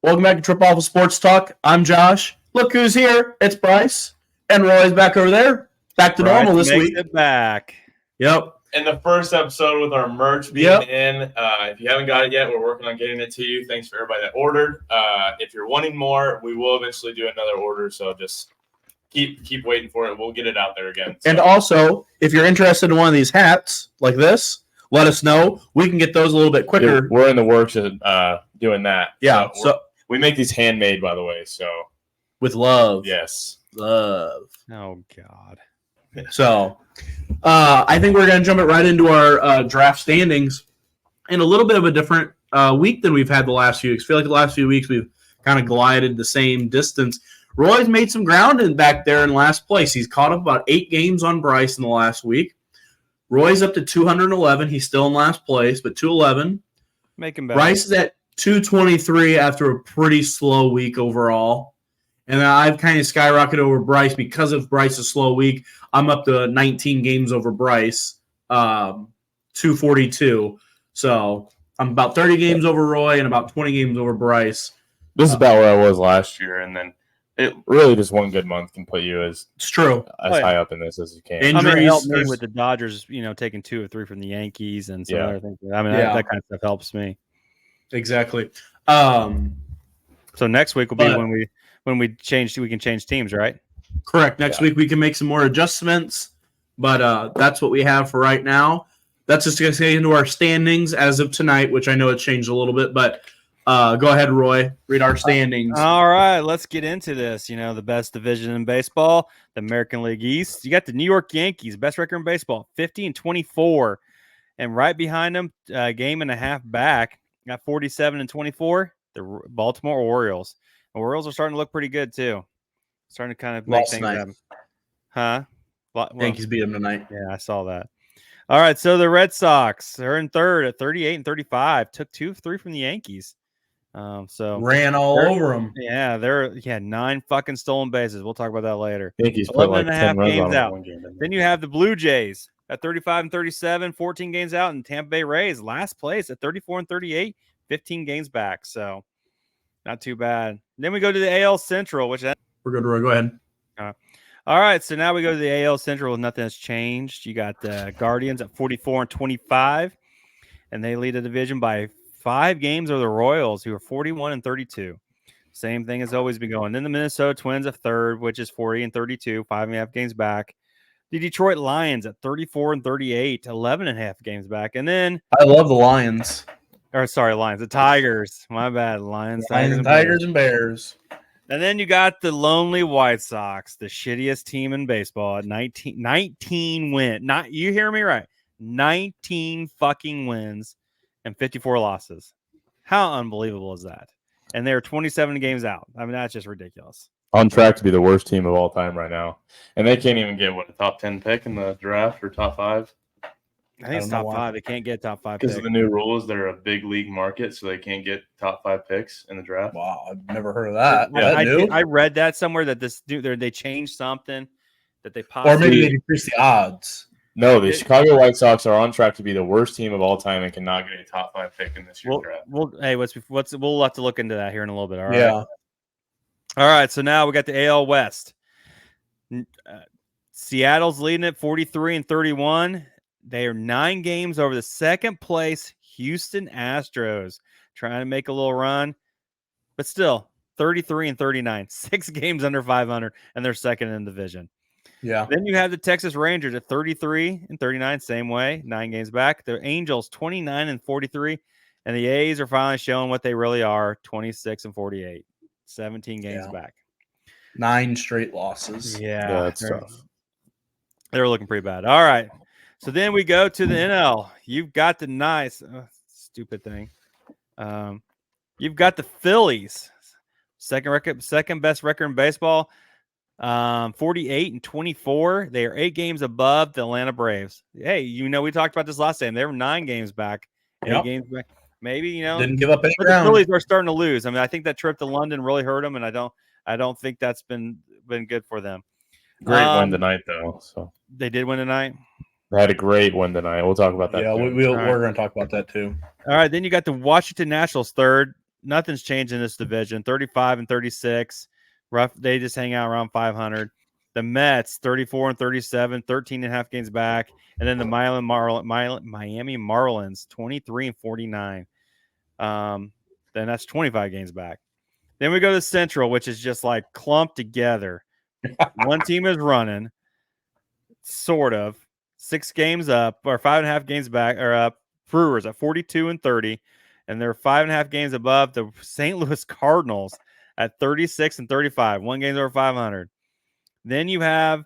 Welcome back to Trip Off of Sports Talk. I'm Josh. Look who's here. It's Bryce. And Roy's back over there. Back to normal this week. It back. Yep. And the first episode with our merch being in. If you haven't got it yet, we're working on getting it to you. Thanks for everybody that ordered. If you're wanting more, we will eventually do another order. So just keep waiting for it. We'll get it out there again. So. And also, if you're interested in one of these hats like this, let us know. We can get those a little bit quicker. We're in the works of doing that. Yeah. So we make these handmade, by the way. So with love. Yes. Love. Oh, God. So I think we're going to jump it right into our draft standings in a little bit of a different week than we've had the last few weeks. I feel like the last few weeks we've kind of glided the same distance. Roy's made some ground in back there in last place. He's caught up about 8 games on Bryce in the last week. Roy's up to 211. He's still in last place, but 211. Make him better. Bryce is at 223 after a pretty slow week overall. And I've kind of skyrocketed over Bryce because of Bryce's slow week. I'm up to 19 games over Bryce, 242. So I'm about 30 games over Roy and about 20 games over Bryce. This is about where I was last year, and then it really just one good month can put you as high up in this as you can. Injuries, it helped me with the Dodgers, taking 2 or 3 from the Yankees and some other things. I mean, that kind of stuff helps me. Exactly. So next week will be when we change. We can change teams, right? Correct. Next week we can make some more adjustments, but that's what we have for right now. That's just going to get into our standings as of tonight, which I know it changed a little bit, but go ahead, Roy. Read our standings. All right, let's get into this. The best division in baseball, the American League East. You got the New York Yankees, best record in baseball, 50-24. And right behind them, a game and a half back, got 47-24, the Baltimore Orioles. The Orioles are starting to look pretty good, too. Starting to kind of make things happen. Huh? Yankees beat them tonight. Yeah, I saw that. All right, so the Red Sox, they're in third at 38-35. Took 2 of 3 from the Yankees. So ran all over them. Yeah, they're 9 fucking stolen bases. We'll talk about that later. Yankees put 11 and a half games out. One game. Then you have the Blue Jays at 35-37, 14 games out, and Tampa Bay Rays last place at 34-38, 15 games back. So not too bad. Then we go to the AL Central, which we're good, Roy. Go ahead. All right, so now we go to the AL Central. Nothing has changed. You got the Guardians at 44-25, and they lead the division by 5 games over the Royals, who are 41-32. Same thing has always been going. Then the Minnesota Twins at third, which is 40-32, 5.5 games back. The Detroit Lions at 34-38, 11.5 games back. And then I love the Lions. Lions. The Tigers. My bad. Tigers, and Bears. And then you got the lonely White Sox, the shittiest team in baseball at 19 wins. You hear me right. 19 fucking wins and 54 losses. How unbelievable is that? And they're 27 games out. I mean, that's just ridiculous. On track to be the worst team of all time right now. And they can't even get, a top 10 pick in the draft or top 5? I think it's top 5. They can't get top 5 because of the new rules. They're a big league market, so they can't get top 5 picks in the draft. Wow, I've never heard of that. I read that somewhere that they changed something that they possibly... Or maybe they decreased the odds. No, the Chicago White Sox are on track to be the worst team of all time and cannot get a top 5 pick in this year's draft. We'll have to look into that here in a little bit. All right. Yeah. All right, so now we got the AL West. Seattle's leading it 43-31. They are 9 games over the second place Houston Astros, trying to make a little run, but still 33-39, 6 games under 500, and they're second in the division. Yeah. Then you have the Texas Rangers at 33-39, same way, 9 games back. The Angels 29-43, and the A's are finally showing what they really are, 26-48, 17 games back. 9 straight losses. Yeah, that's tough. They were looking pretty bad. All right. So then we go to the NL. You've got the stupid thing. You've got the Phillies, second best record in baseball, 48-24. They are 8 games above the Atlanta Braves. Hey, we talked about this last time. They were 9 games back, 8 games back. Maybe didn't give up any ground. The Phillies are starting to lose. I mean, I think that trip to London really hurt them, and I don't think that's been good for them. Great win tonight, though. So they did win tonight. They had a great win tonight. We'll talk about that. Yeah, we're going to talk about that too. All right, then you got the Washington Nationals third, nothing's changed in this division. 35 and 36. Rough. They just hang out around 500. The Mets, 34 and 37, 13 and a half games back. And then the Miami Marlins, 23 and 49. Then that's 25 games back. Then we go to Central, which is just like clumped together. One team is running, sort of. 6 games up, or 5.5 games back, or up. Brewers at 42 and 30, and they're 5.5 games above the St. Louis Cardinals at 36 and 35. 1 game over 500. Then you have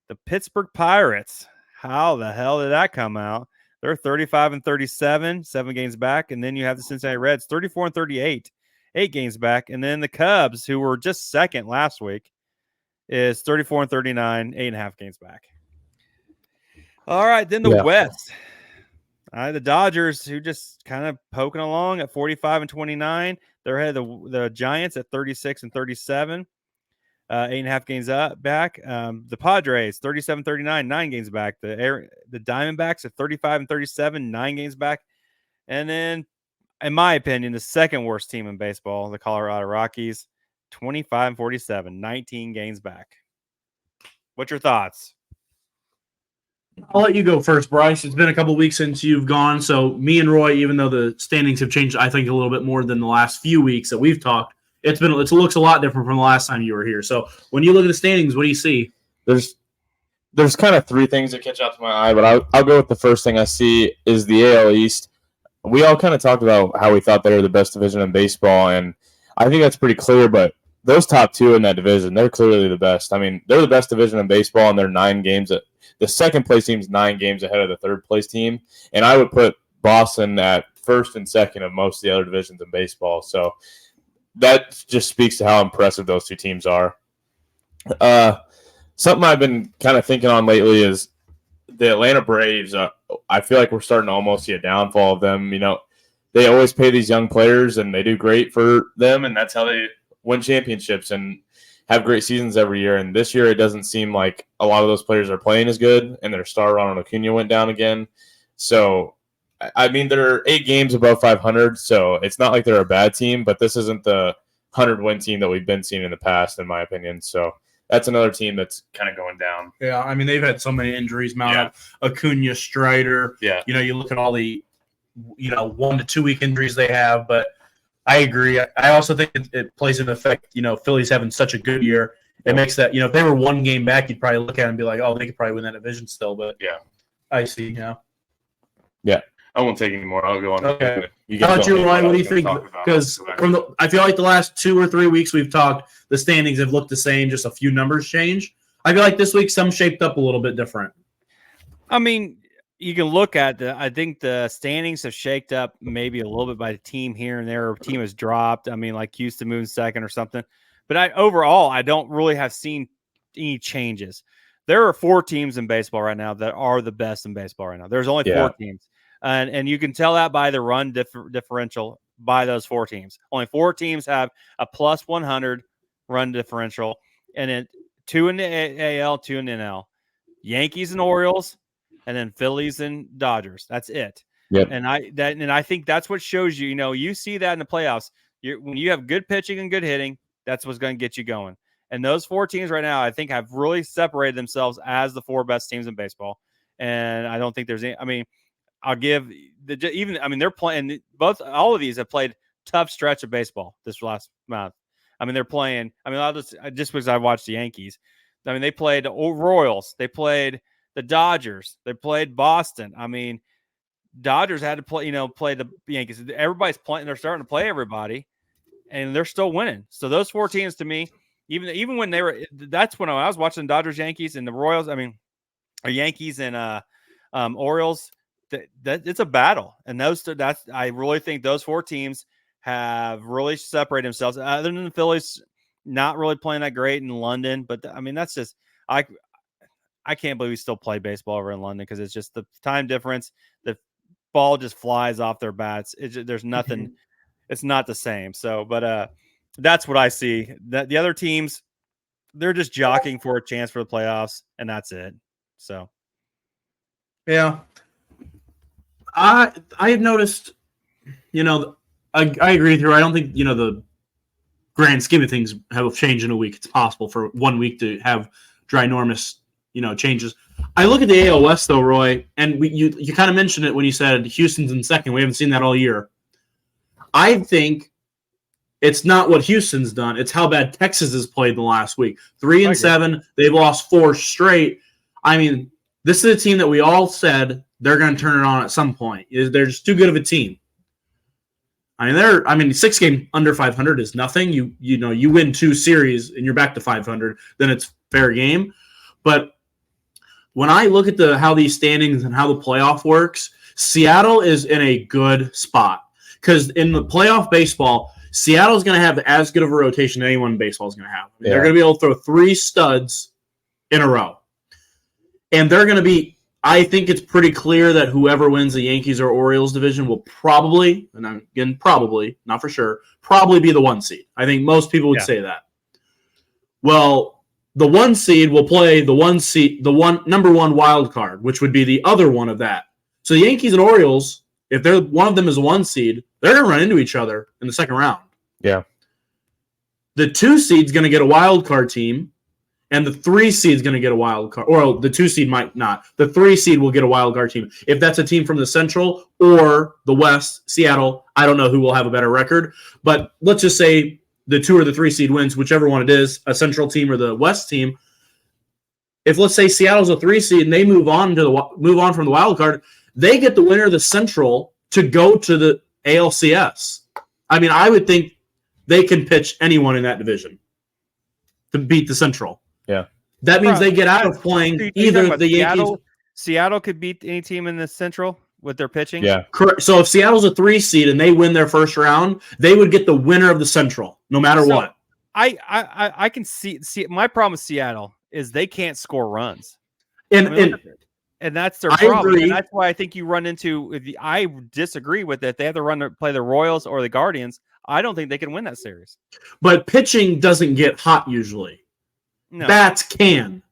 the Pittsburgh Pirates. How the hell did that come out? They're 35 and 37, 7 games back. And then you have the Cincinnati Reds, 34 and 38, 8 games back. And then the Cubs, who were just second last week, is 34 and 39, 8.5 games back. All right, then the West. The Dodgers, who just kind of poking along at 45 and 29. They're ahead of the Giants at 36 and 37. 8.5 games back. The Padres, 37-39, 9 games back. The Diamondbacks at 35 and 37, 9 games back. And then, in my opinion, the second worst team in baseball, the Colorado Rockies, 25 and 47, 19 games back. What's your thoughts? I'll let you go first, Bryce. It's been a couple weeks since you've gone. So me and Roy, even though the standings have changed, I think a little bit more than the last few weeks that we've talked, it looks a lot different from the last time you were here. So when you look at the standings, what do you see? There's kind of 3 things that catch out to my eye, but I'll go with the first thing I see is the AL East. We all kind of talked about how we thought they were the best division in baseball, and I think that's pretty clear, but those top 2 in that division, they're clearly the best. I mean, they're the best division in baseball, and they're 9 games the second place team's 9 games ahead of the third place team, and I would put Boston at first and second of most of the other divisions in baseball. So that just speaks to how impressive those 2 teams are. Something I've been kind of thinking on lately is the Atlanta Braves. I feel like we're starting to almost see a downfall of them. You know, they always pay these young players, and they do great for them, and that's how they win championships and have great seasons every year. And this year, it doesn't seem like a lot of those players are playing as good, and their star Ronald Acuna went down again. So, I mean, they're 8 games above 500, so it's not like they're a bad team, but this isn't the 100-win team that we've been seeing in the past, in my opinion. So that's another team that's kind of going down. Yeah, I mean, they've had so many injuries, Mount Acuna, Strider. Yeah. You know, you look at all the, 1 to 2 week injuries they have, but I agree. I also think it plays an effect. Philly's having such a good year. It makes that, if they were 1 game back, you'd probably look at it and be like, oh, they could probably win that division still. But yeah, I see. Yeah, I won't take any more. I'll go on. Okay. How about you, Ryan? What do you think? Because I feel like the last 2 or 3 weeks we've talked, the standings have looked the same, just a few numbers change. I feel like this week some shaped up a little bit different. I mean, you can look at I think the standings have shaked up maybe a little bit by the team here and there. A team has dropped. I mean, like Houston moving second or something. But overall, I don't really have seen any changes. There are 4 teams in baseball right now that are the best in baseball right now. There's only 4 teams. And you can tell that by the run differential by those 4 teams. Only 4 teams have a plus 100 run differential, and then 2 in the AL, 2 in the NL. Yankees and Orioles, and then Phillies and Dodgers. That's it. Yep. And I think that's what shows you. You see that in the playoffs. When you have good pitching and good hitting, that's what's going to get you going. And those 4 teams right now, I think, have really separated themselves as the 4 best teams in baseball. And I don't think there's any. I mean, I'll give they're playing all of these have played tough stretch of baseball this last month. I mean, they're playing. I mean, I'll just because I watched the Yankees. I mean, they played the Royals. They played the Dodgers. They played Boston. I mean, Dodgers had to play the Yankees. Everybody's playing. They're starting to play everybody, and they're still winning. So those 4 teams, to me, even when they were, that's when I was watching Dodgers, Yankees, and the Royals. I mean, Yankees and Orioles. That it's a battle, and I really think those 4 teams have really separated themselves. Other than the Phillies, not really playing that great in London, but I mean that's just I can't believe we still play baseball over in London because it's just the time difference. The ball just flies off their bats. There's nothing. It's not the same. So, but that's what I see. That the other teams, they're just jockeying for a chance for the playoffs, and that's it. So, yeah. I have noticed, I agree with you. I don't think the grand scheme of things have changed in a week. It's possible for 1 week to have ginormous changes. I look at the AL West though, Roy, and you kind of mentioned it when you said Houston's in second. We haven't seen that all year. I think it's not what Houston's done. It's how bad Texas has played the last week. 3-7. They've lost 4 straight. I mean, this is a team that we all said they're going to turn it on at some point. They're just too good of a team. I mean, 6 game under 500 is nothing. You win 2 series and you're back to 500, then it's fair game. But when I look at how these standings and how the playoff works, Seattle is in a good spot because in the playoff baseball, Seattle's going to have as good of a rotation as anyone in baseball is going to have. They're going to be able to throw 3 studs in a row, and they're going to be. I think it's pretty clear that whoever wins the Yankees or Orioles division will probably, and again, probably, not for sure, probably be the 1 seed. I think most people would say that. Well, the 1 seed will play the number 1 wild card, which would be the other one of that. So the Yankees and Orioles, if one of them is a 1 seed, they're going to run into each other in the second round. Yeah. The 2 seed's going to get a wild card team. And the 3 seed is going to get a wild card. Or the 2 seed might not. The 3 seed will get a wild card team. If that's a team from the Central or the West, Seattle, I don't know who will have a better record. But let's just say the 2 or the 3 seed wins, whichever one it is, a Central team or the West team. If let's say Seattle's a 3 seed and they move on from the wild card, they get the winner of the Central to go to the ALCS. I mean, I would think they can pitch anyone in that division to beat the Central. Yeah. That means they get out of playing either the Yankees. Seattle could beat any team in the Central with their pitching. Yeah. Correct. So if Seattle's a 3 seed and they win their first round, they would get the winner of the Central, no matter what. I can see my problem with Seattle is they can't score runs. And that's their problem. Agree. And that's why I think you run into I disagree with it. They have to play the Royals or the Guardians. I don't think they can win that series. But pitching doesn't get hot usually. No. Bats can.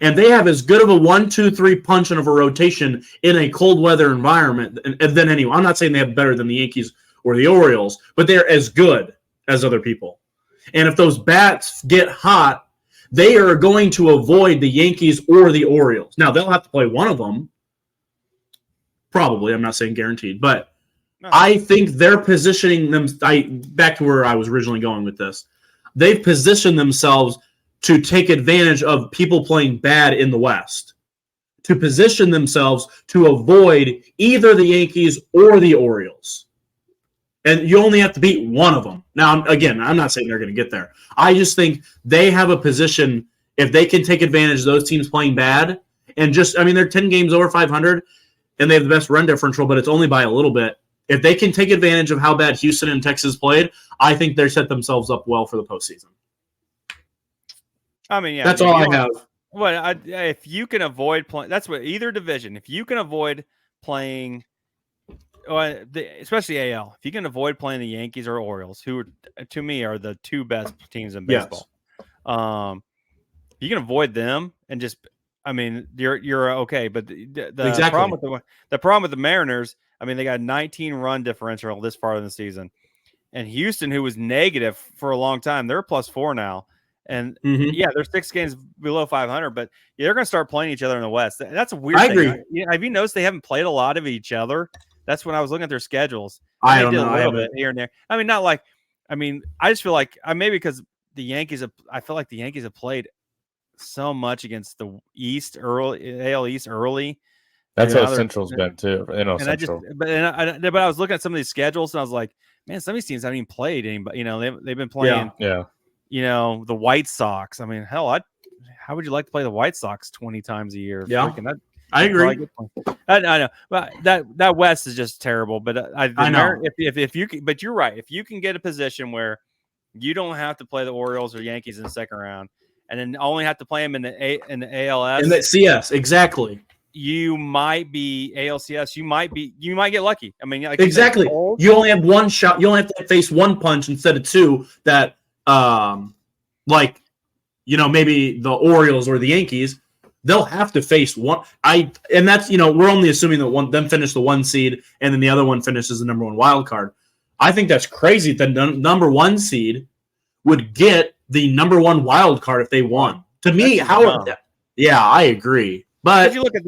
And they have as good of a 1-2-3 punch and of a rotation in a cold weather environment than anyone. I'm not saying they have better than the Yankees or the Orioles, but they're as good as other people. And if those bats get hot, they are going to avoid the Yankees or the Orioles. Now, they'll have to play one of them. Probably. I'm not saying guaranteed. But I think they're positioning them back to where I was originally going with this. They've positioned themselves to take advantage of people playing bad in the West, to position themselves to avoid either the Yankees or the Orioles. And you only have to beat one of them. Now, again, I'm not saying they're going to get there. I just think they have a position, if they can take advantage of those teams playing bad, and they're 10 games over 500, and they have the best run differential, but it's only by a little bit. If they can take advantage of how bad Houston and Texas played, I think they're set themselves up well for the postseason. I mean, yeah, that's all I have. Well, if you can avoid playing, that's what either division. If you can avoid playing, especially AL, if you can avoid playing the Yankees or Orioles, who to me are the 2 best teams in baseball, you can avoid them and just, I mean, you're okay. But the problem with the Mariners, I mean, they got a 19 run differential this far in the season, and Houston, who was negative for a long time, they're +4 now. And they're 6 games below 500, but they're going to start playing each other in the West. That's a weird thing. Agree. Have you noticed they haven't played a lot of each other? That's when I was looking at their schedules. I don't know. A little bit here and there. I mean, not like. I mean, I just feel like maybe because the Yankees. I feel like the Yankees have played so much against the East early, AL East early. That's how Central's been too. Central. But I was looking at some of these schedules and I was like, man, some of these teams haven't even played anybody. They've been playing. Yeah. The White Sox. I mean, hell, how would you like to play the White Sox 20 times a year? Yeah, I agree. I know, but that West is just terrible. But I know if you can, but you're right. If you can get a position where you don't have to play the Orioles or Yankees in the second round, and then only have to play them in the ALS, in the CS, exactly. You might be ALCS. You might get lucky. I mean, like exactly. You only have one shot. You only have to face one punch instead of 2. That. Maybe the Orioles or the Yankees, they'll have to face one. And that's, we're only assuming that them finish the 1 seed and then the other one finishes the number 1 wild card. I think that's crazy. The number 1 seed would get the number 1 wild card if they won. To me, yeah, I agree. But if you look at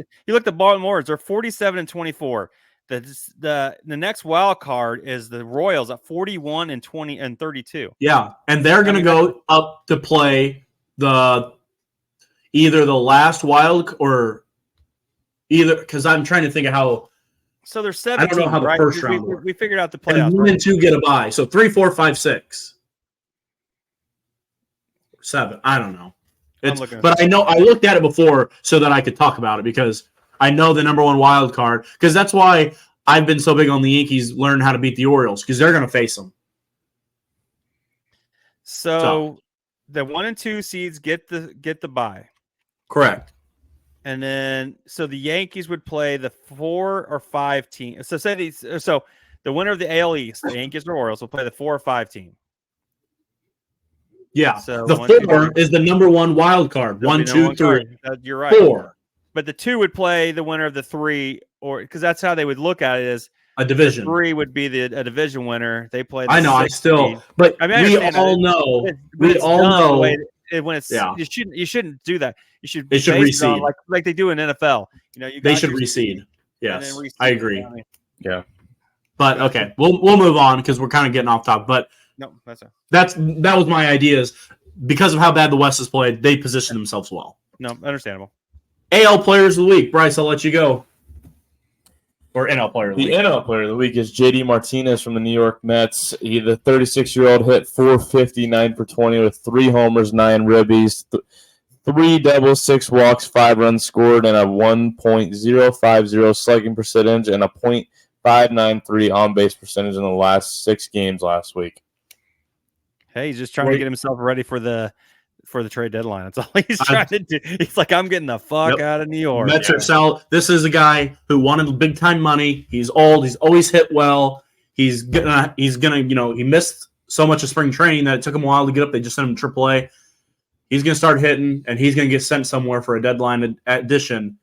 the Baltimoreans, they're 47-24. The next wild card is the Royals at 41-32. Yeah, and they're going to go up to play either the last wild or either, because I'm trying to think of how. So there's 17. I don't know how the right? first round works. We figured out the playoffs. And 1 and 2 get a bye. So 3, 4, 5, 6, 7. I don't know. But I know I looked at it before so that I could talk about it because I know the number 1 wild card. Because that's why I've been so big on the Yankees learn how to beat the Orioles because they're going to face them. So the 1 and 2 seeds get the bye. Correct. And then so the Yankees would play the 4 or 5 team. So so the winner of the AL East, the Yankees or Orioles, will play the 4 or 5 team. Yeah. So the 4 is the number 1 wild card. 1, 2, 3. You're right. 4. But the 2 would play the winner of the 3, or because that's how they would look at it is a division. 3 would be a division winner. They play. I know. But we all know. We all know. When it's you shouldn't do that. They should reseed like they do in NFL. They should reseed. Yes, I agree. Yeah, but okay, we'll move on because we're kind of getting off topic. But no, that was my ideas because of how bad the West has played. They position themselves well. No, understandable. AL Players of the Week, Bryce. I'll let you go. Or NL Player of the Week. The NL Player of the Week is JD Martinez from the New York Mets. The 36-year-old hit .450, 9 for 20 with 3 homers, 9 ribbies, 3 doubles, 6 walks, 5 runs scored, and a 1.050 slugging percentage and a .593 on-base percentage in the last 6 games last week. Hey, he's just trying to get himself ready for the trade deadline. That's all he's trying to do. He's like, I'm getting the fuck out of New York. Mets are sell. This is a guy who wanted big time money. He's old. He's always hit well. He's gonna. He missed so much of spring training that it took him a while to get up. They just sent him to AAA. He's gonna start hitting, and he's gonna get sent somewhere for a deadline addition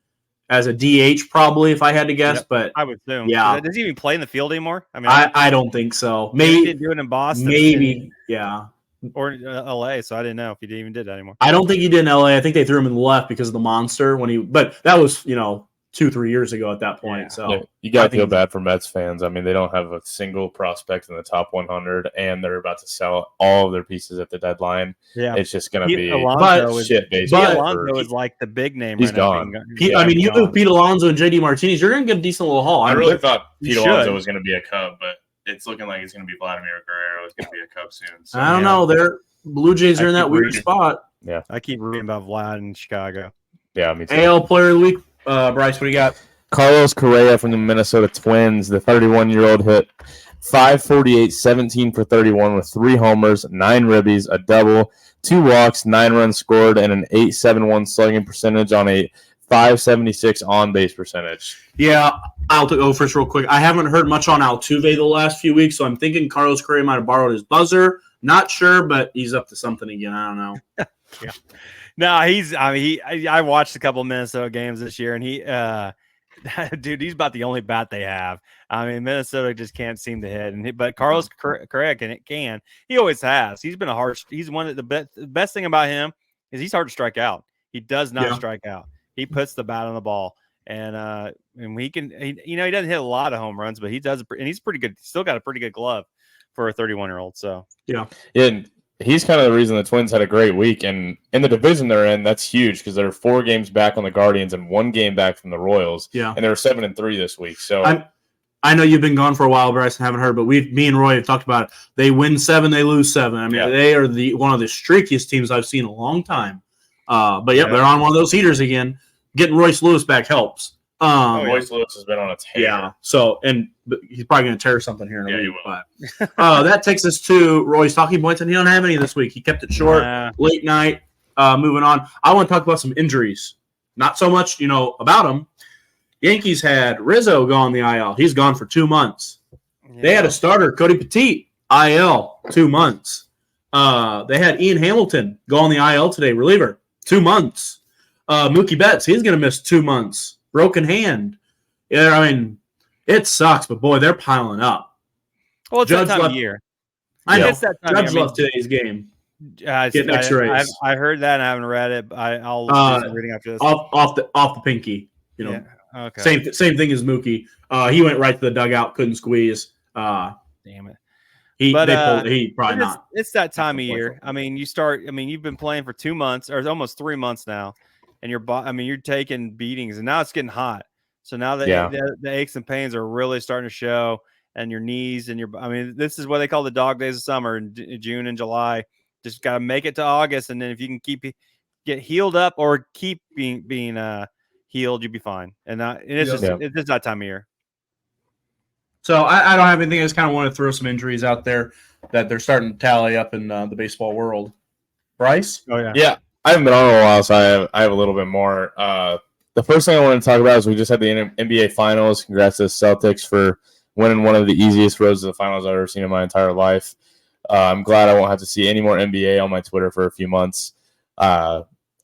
as a DH, probably if I had to guess. Yep. But I would assume. Yeah. Does he even play in the field anymore? I mean, I don't think so. Maybe he didn't do it in Boston. Maybe, yeah. Or LA, so I didn't know if he even did that anymore. I don't think he did in LA. I think they threw him in the left because of the monster but that was 2-3 years ago at that point. So you got to feel bad for Mets fans. I mean, they don't have a single prospect in the top 100, and they're about to sell all of their pieces at the deadline. Yeah, it's just going to be shit. Pete Alonso is like the big name. He's gone. You move Pete Alonso and JD Martinez, you're going to get a decent little haul. I really thought Pete Alonso was going to be a Cub, but it's looking like it's going to be Vladimir Guerrero. It's going to be a Cub soon. So, I don't know. They're Blue Jays are in that weird spot. Yeah, I keep reading about Vlad in Chicago. Yeah, me too. AL Player of the Week, Bryce. What do you got? Carlos Correa from the Minnesota Twins. The 31-year-old hit .548, 17 for 31 with 3 homers, 9 ribbies, a double, 2 walks, 9 runs scored, and an .871 slugging percentage on a .576 on-base percentage. Yeah, I'll go first real quick. I haven't heard much on Altuve the last few weeks, so I'm thinking Carlos Correa might have borrowed his buzzer. Not sure, but he's up to something again. I don't know. Yeah. No, I watched a couple of Minnesota games this year, and dude, he's about the only bat they have. I mean, Minnesota just can't seem to hit, but Carlos Correa can. He always has. He's been he's one of the best thing about him is he's hard to strike out. He does not strike out. He puts the bat on the ball, and he can. He doesn't hit a lot of home runs, but he does, and he's pretty good. Still got a pretty good glove for a 31-year-old. So and he's kind of the reason the Twins had a great week, and in the division they're in, that's huge because they're 4 games back on the Guardians and 1 game back from the Royals. Yeah, and they were 7-3 this week. So I know you've been gone for a while, Bryce, and haven't heard, but me and Roy have talked about it. They win 7, they lose 7. I mean, they are one of the streakiest teams I've seen in a long time. But they're on one of those heaters again. Getting Royce Lewis back helps. Royce Lewis has been on a tear. Yeah. So, but he's probably going to tear something here in a week. But that takes us to Roy's talking points, and he don't have any this week. He kept it short, late night. Moving on. I want to talk about some injuries. Not so much, about them. Yankees had Rizzo go on the IL. He's gone for 2 months. Yeah. They had a starter, Cody Petit, IL, 2 months. They had Ian Hamilton go on the IL today, reliever, 2 months. Mookie Betts, he's going to miss 2 months. Broken hand. Yeah, I mean, it sucks, but boy, they're piling up. Well, it's Judge that time left- of year. I know. It's that time of Judge year. left today's game. I Getting X-rays. I heard that and I haven't read it. But I'll do some reading after this. Off the pinky. You know, yeah. Okay. same thing as Mookie. He went right to the dugout, couldn't squeeze. Damn it. He probably It's not. It's that time of year. I mean, you've been playing for 2 months or almost 3 months now, and you're taking beatings, and now it's getting hot. So now the aches and pains are really starting to show, and your knees and this is what they call the dog days of summer in June and July. Just got to make it to August, and then if you can get healed up or keep being healed, you'll be fine. And it's just that time of year. So I don't have anything. I just kind of want to throw some injuries out there that they're starting to tally up in the baseball world. Bryce? Oh, yeah. Yeah, I haven't been on in a while, so I have a little bit more. The first thing I wanted to talk about is we just had the NBA Finals. Congrats to the Celtics for winning one of the easiest roads to the finals I've ever seen in my entire life. I'm glad I won't have to see any more NBA on my Twitter for a few months.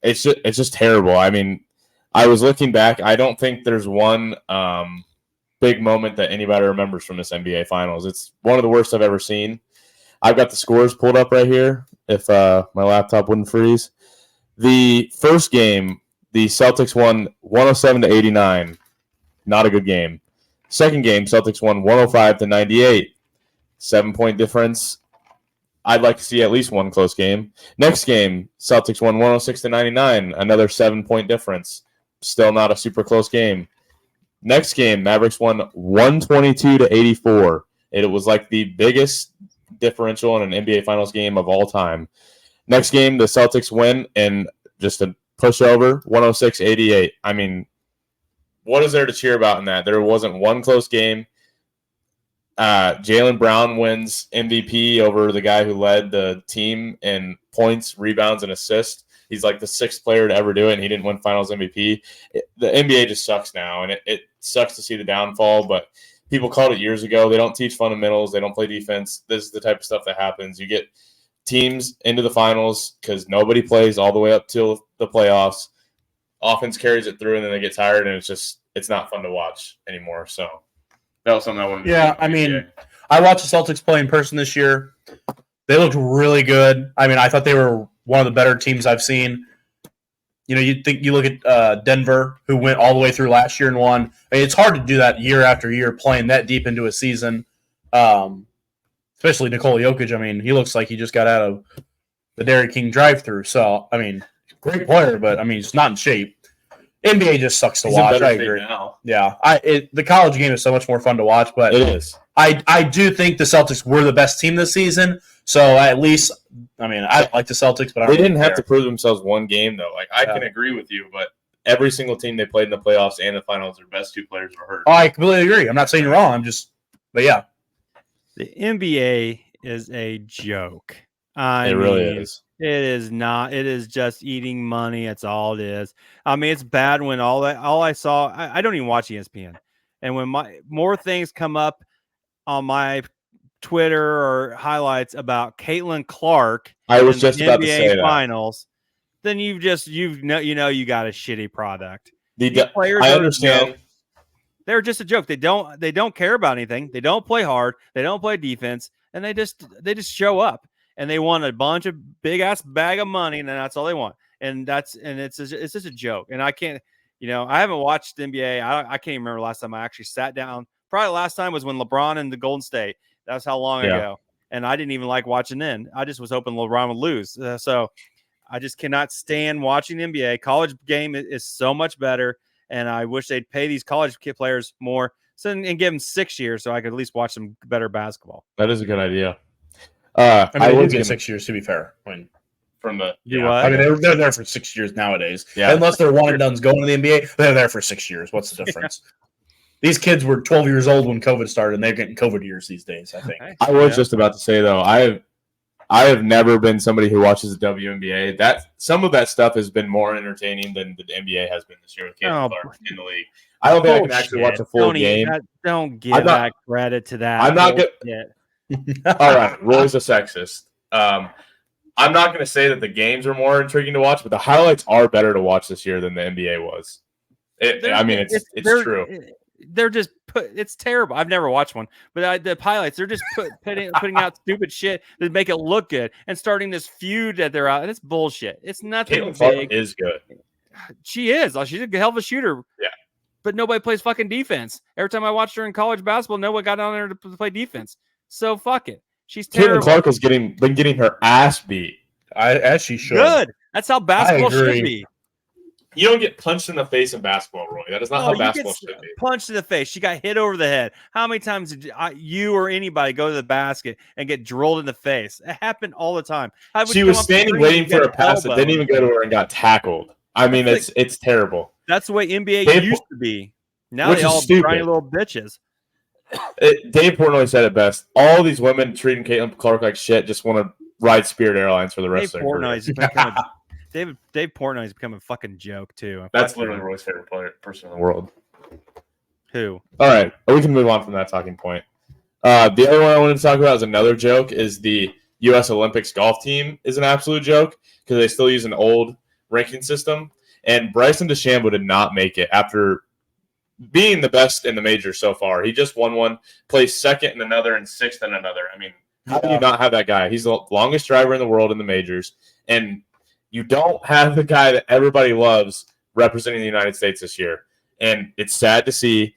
It's just terrible. I mean, I was looking back. I don't think there's one big moment that anybody remembers from this NBA Finals. It's one of the worst I've ever seen. I've got the scores pulled up right here if my laptop wouldn't freeze. The first game, the Celtics won 107-89. Not a good game. Second game, Celtics won 105-98. 7-point difference. I'd like to see at least one close game. Next game, Celtics won 106-99. Another 7-point difference. Still not a super close game. Next game, Mavericks won 122-84. It was like the biggest differential in an NBA Finals game of all time. Next game, the Celtics win and just a pushover, 106-88. I mean, what is there to cheer about in that? There wasn't one close game. Jaylen Brown wins MVP over the guy who led the team in points, rebounds, and assists. He's like the 6th player to ever do it, and he didn't win Finals MVP. The NBA just sucks now, and it sucks to see the downfall, but people called it years ago. They don't teach fundamentals. They don't play defense. This is the type of stuff that happens. You get teams into the finals because nobody plays all the way up till the playoffs. Offense carries it through, and then they get tired, and it's not fun to watch anymore. So that was something I wanted to Yeah, I mean, I watched the Celtics play in person this year. They looked really good. I mean, I thought they were one of the better teams I've seen. You know, you look at Denver, who went all the way through last year and won. I mean, it's hard to do that year after year, playing that deep into a season. Especially Nikola Jokic. I mean, he looks like he just got out of the Dairy King drive-thru. So, I mean, great player, but I mean, he's not in shape. NBA just sucks to watch. I agree. Now. Yeah, the college game is so much more fun to watch, but it is. I do think the Celtics were the best team this season. So at least, I mean, I like the Celtics, but they didn't have to prove themselves one game though. Like I can agree with you, but every single team they played in the playoffs and the finals, their best 2 players were hurt. Oh, I completely agree. I'm not saying you're wrong. But yeah, the NBA is a joke. It really is. It is not. It is just eating money. That's all it is. I mean, it's bad when all I saw. I don't even watch ESPN, and when more things come up on my Twitter or highlights about Caitlin Clark, I was just about to say that. Finals, then you got a shitty product. I understand. They're just a joke. They don't care about anything. They don't play hard. They don't play defense, and they just show up. And they want a bunch of big ass bag of money, and that's all they want. And it's just a joke. And I can't, I haven't watched the NBA. I can't even remember last time I actually sat down. Probably last time was when LeBron and the Golden State. That's how long ago. And I didn't even like watching then. I just was hoping LeBron would lose. So I just cannot stand watching the NBA. College game is so much better, and I wish they'd pay these college kid players more and give them 6 years so I could at least watch some better basketball. That is a good idea. I mean, they get 6 years to be fair. I mean, I mean, they're there for 6 years nowadays. Yeah. Unless they're one and done's going to the NBA, they're there for 6 years. What's the difference? These kids were 12 years old when COVID started, and they're getting COVID years these days, I think. I was just about to say, though, I have never been somebody who watches the WNBA. Some of that stuff has been more entertaining than the NBA has been this year with Caitlin Clark in the league. I don't think I can actually watch a full game. Don't give that credit to that. I'm not good. All right, Roy's a sexist. I'm not going to say that the games are more intriguing to watch, but the highlights are better to watch this year than the NBA was. It's true. They're just it's terrible. I've never watched one, but the highlights, they're just putting out stupid shit to make it look good and starting this feud that they're out. And it's bullshit. It's nothing Caitlin Clark big. is good. She is. She's a hell of a shooter. Yeah. But nobody plays fucking defense. Every time I watched her in college basketball, nobody got down there to play defense. So fuck it. She's terrible. Caitlin Clark has been getting her ass beat. As she should. Good. That's how basketball should be. You don't get punched in the face in basketball, Roy. That is not how basketball should be. Punched in the face. She got hit over the head. How many times did you or anybody go to the basket and get drilled in the face? It happened all the time. She was standing waiting for a pass that didn't even go to her and got tackled. I mean, it's terrible. That's the way NBA used to be. Now they all tiny little bitches. Dave Portnoy said it best. All these women treating Caitlin Clark like shit just want to ride Spirit Airlines for the rest of their career. Dave Portnoy's become a fucking joke too. That's literally Roy's favorite person in the world. Who? All right, we can move on from that talking point. The other one I wanted to talk about is another joke. Is the U.S. Olympics golf team is an absolute joke because they still use an old ranking system. And Bryson DeChambeau did not make it after being the best in the major so far. He just won one, placed second in another, and sixth in another. I mean, how do you not have that guy? He's the longest driver in the world in the majors, and you don't have the guy that everybody loves representing the United States this year. And it's sad to see.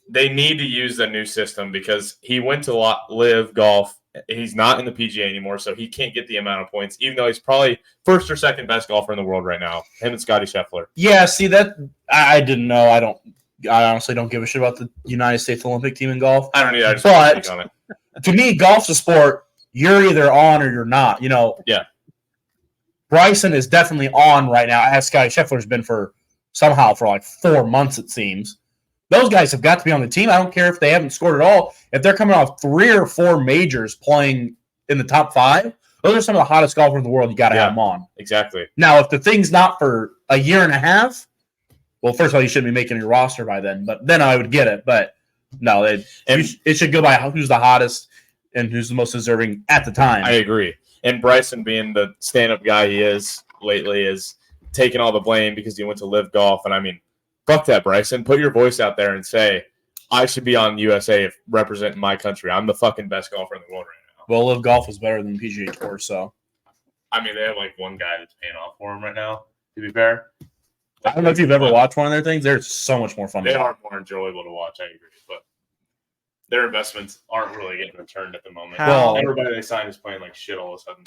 They need to use the new system because he went to live golf. He's not in the PGA anymore, so he can't get the amount of points, even though he's probably first or second best golfer in the world right now, him and Scotty Scheffler. Yeah, see, that I didn't know. I honestly don't give a shit about the United States Olympic team in golf. I don't need. I just But on it. To me, golf's a sport. You're either on or you're not. Yeah. Bryson is definitely on right now, as Scotty Scheffler's been for like 4 months, it seems. Those guys have got to be on the team. I don't care if they haven't scored at all. If they're coming off 3 or 4 majors playing in the top 5, those are some of the hottest golfers in the world. You got to have them on. Exactly. Now, if the thing's not for a year and a half, well, first of all, you shouldn't be making your roster by then. But then I would get it. But no, it should go by who's the hottest and who's the most deserving at the time. I agree. And Bryson, being the stand-up guy he is lately, is taking all the blame because he went to live golf. And I mean, fuck that, Bryson. Put your voice out there and say, I should be on USA representing my country. I'm the fucking best golfer in the world right now. Well, live golf is better than the PGA Tour, so. I mean, they have like one guy that's paying off for him right now, to be fair. I don't know if you've ever watched one of their things. They're so much more fun. They are more enjoyable to watch, I agree. But their investments aren't really getting returned at the moment. Well, everybody they signed is playing like shit all of a sudden.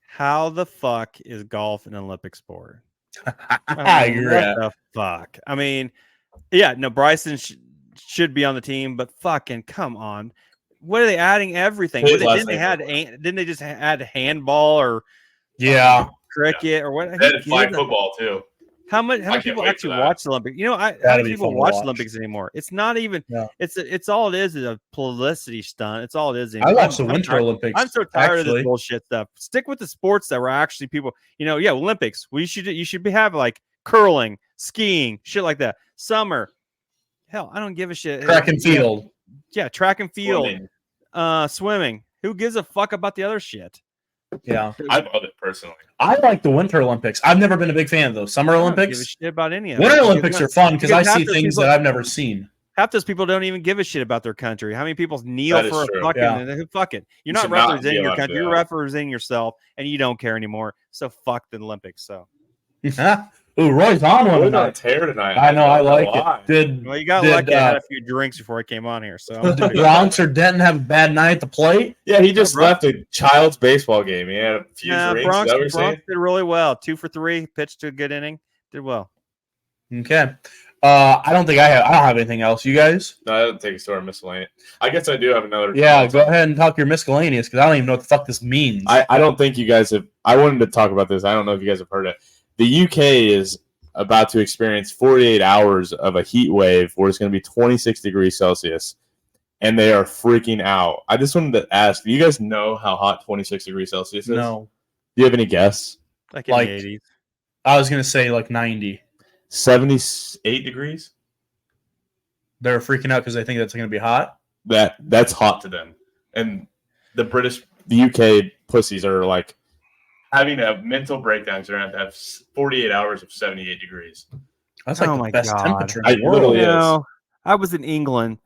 How the fuck is golf an Olympic sport? I agree. What the fuck? I mean, yeah, no, Bryson should be on the team, but fucking come on. What are they adding? Everything. Didn't they just add handball or cricket or what? They had flag football too. How many people actually watch the Olympics? How many people watch the Olympics anymore? It's not even. No. It's all it is a publicity stunt. It's all it is. I watch the Winter Olympics. I'm so tired of this bullshit stuff. Stick with the sports that were actually people. Olympics. You should have like curling, skiing, shit like that. Summer. Hell, I don't give a shit. Track and field. Yeah, track and field. Swimming. Who gives a fuck about the other shit? Yeah, I love it personally. I like the Winter Olympics. I've never been a big fan of those. Summer Olympics. Give a shit about any of Winter Olympics are fun because I see things that I've never seen. Half those people don't even give a shit about their country. How many people kneel for a fucking fuck it? You're not representing your country. You're representing yourself, and you don't care anymore. So fuck the Olympics. So. Ooh, Roy's on one tonight. On tear tonight. I know. I like it. You got lucky. I had a few drinks before I came on here. So did Bronx or Denton have a bad night at the plate? Yeah, he just left a child's baseball game. He had a few drinks. Bronx did really well. 2 for 3. Pitched a good inning. Did well. Okay. I don't have anything else. You guys? No, I don't take a story miscellaneous. I guess I do have another. Yeah, go ahead and talk your miscellaneous because I don't even know what the fuck this means. I don't think you guys have. I wanted to talk about this. I don't know if you guys have heard it. The UK is about to experience 48 hours of a heat wave where it's going to be 26 degrees Celsius, and they are freaking out. I just wanted to ask, do you guys know how hot 26 degrees Celsius is? No. Do you have any guess? Like in the 80s. I was going to say like 90. 78 degrees? They're freaking out because they think that's going to be hot? That's hot to them. And the UK pussies are like, having a mental breakdown because they're going to have 48 hours of 78 degrees. That's like the best temperature in the world. I was in England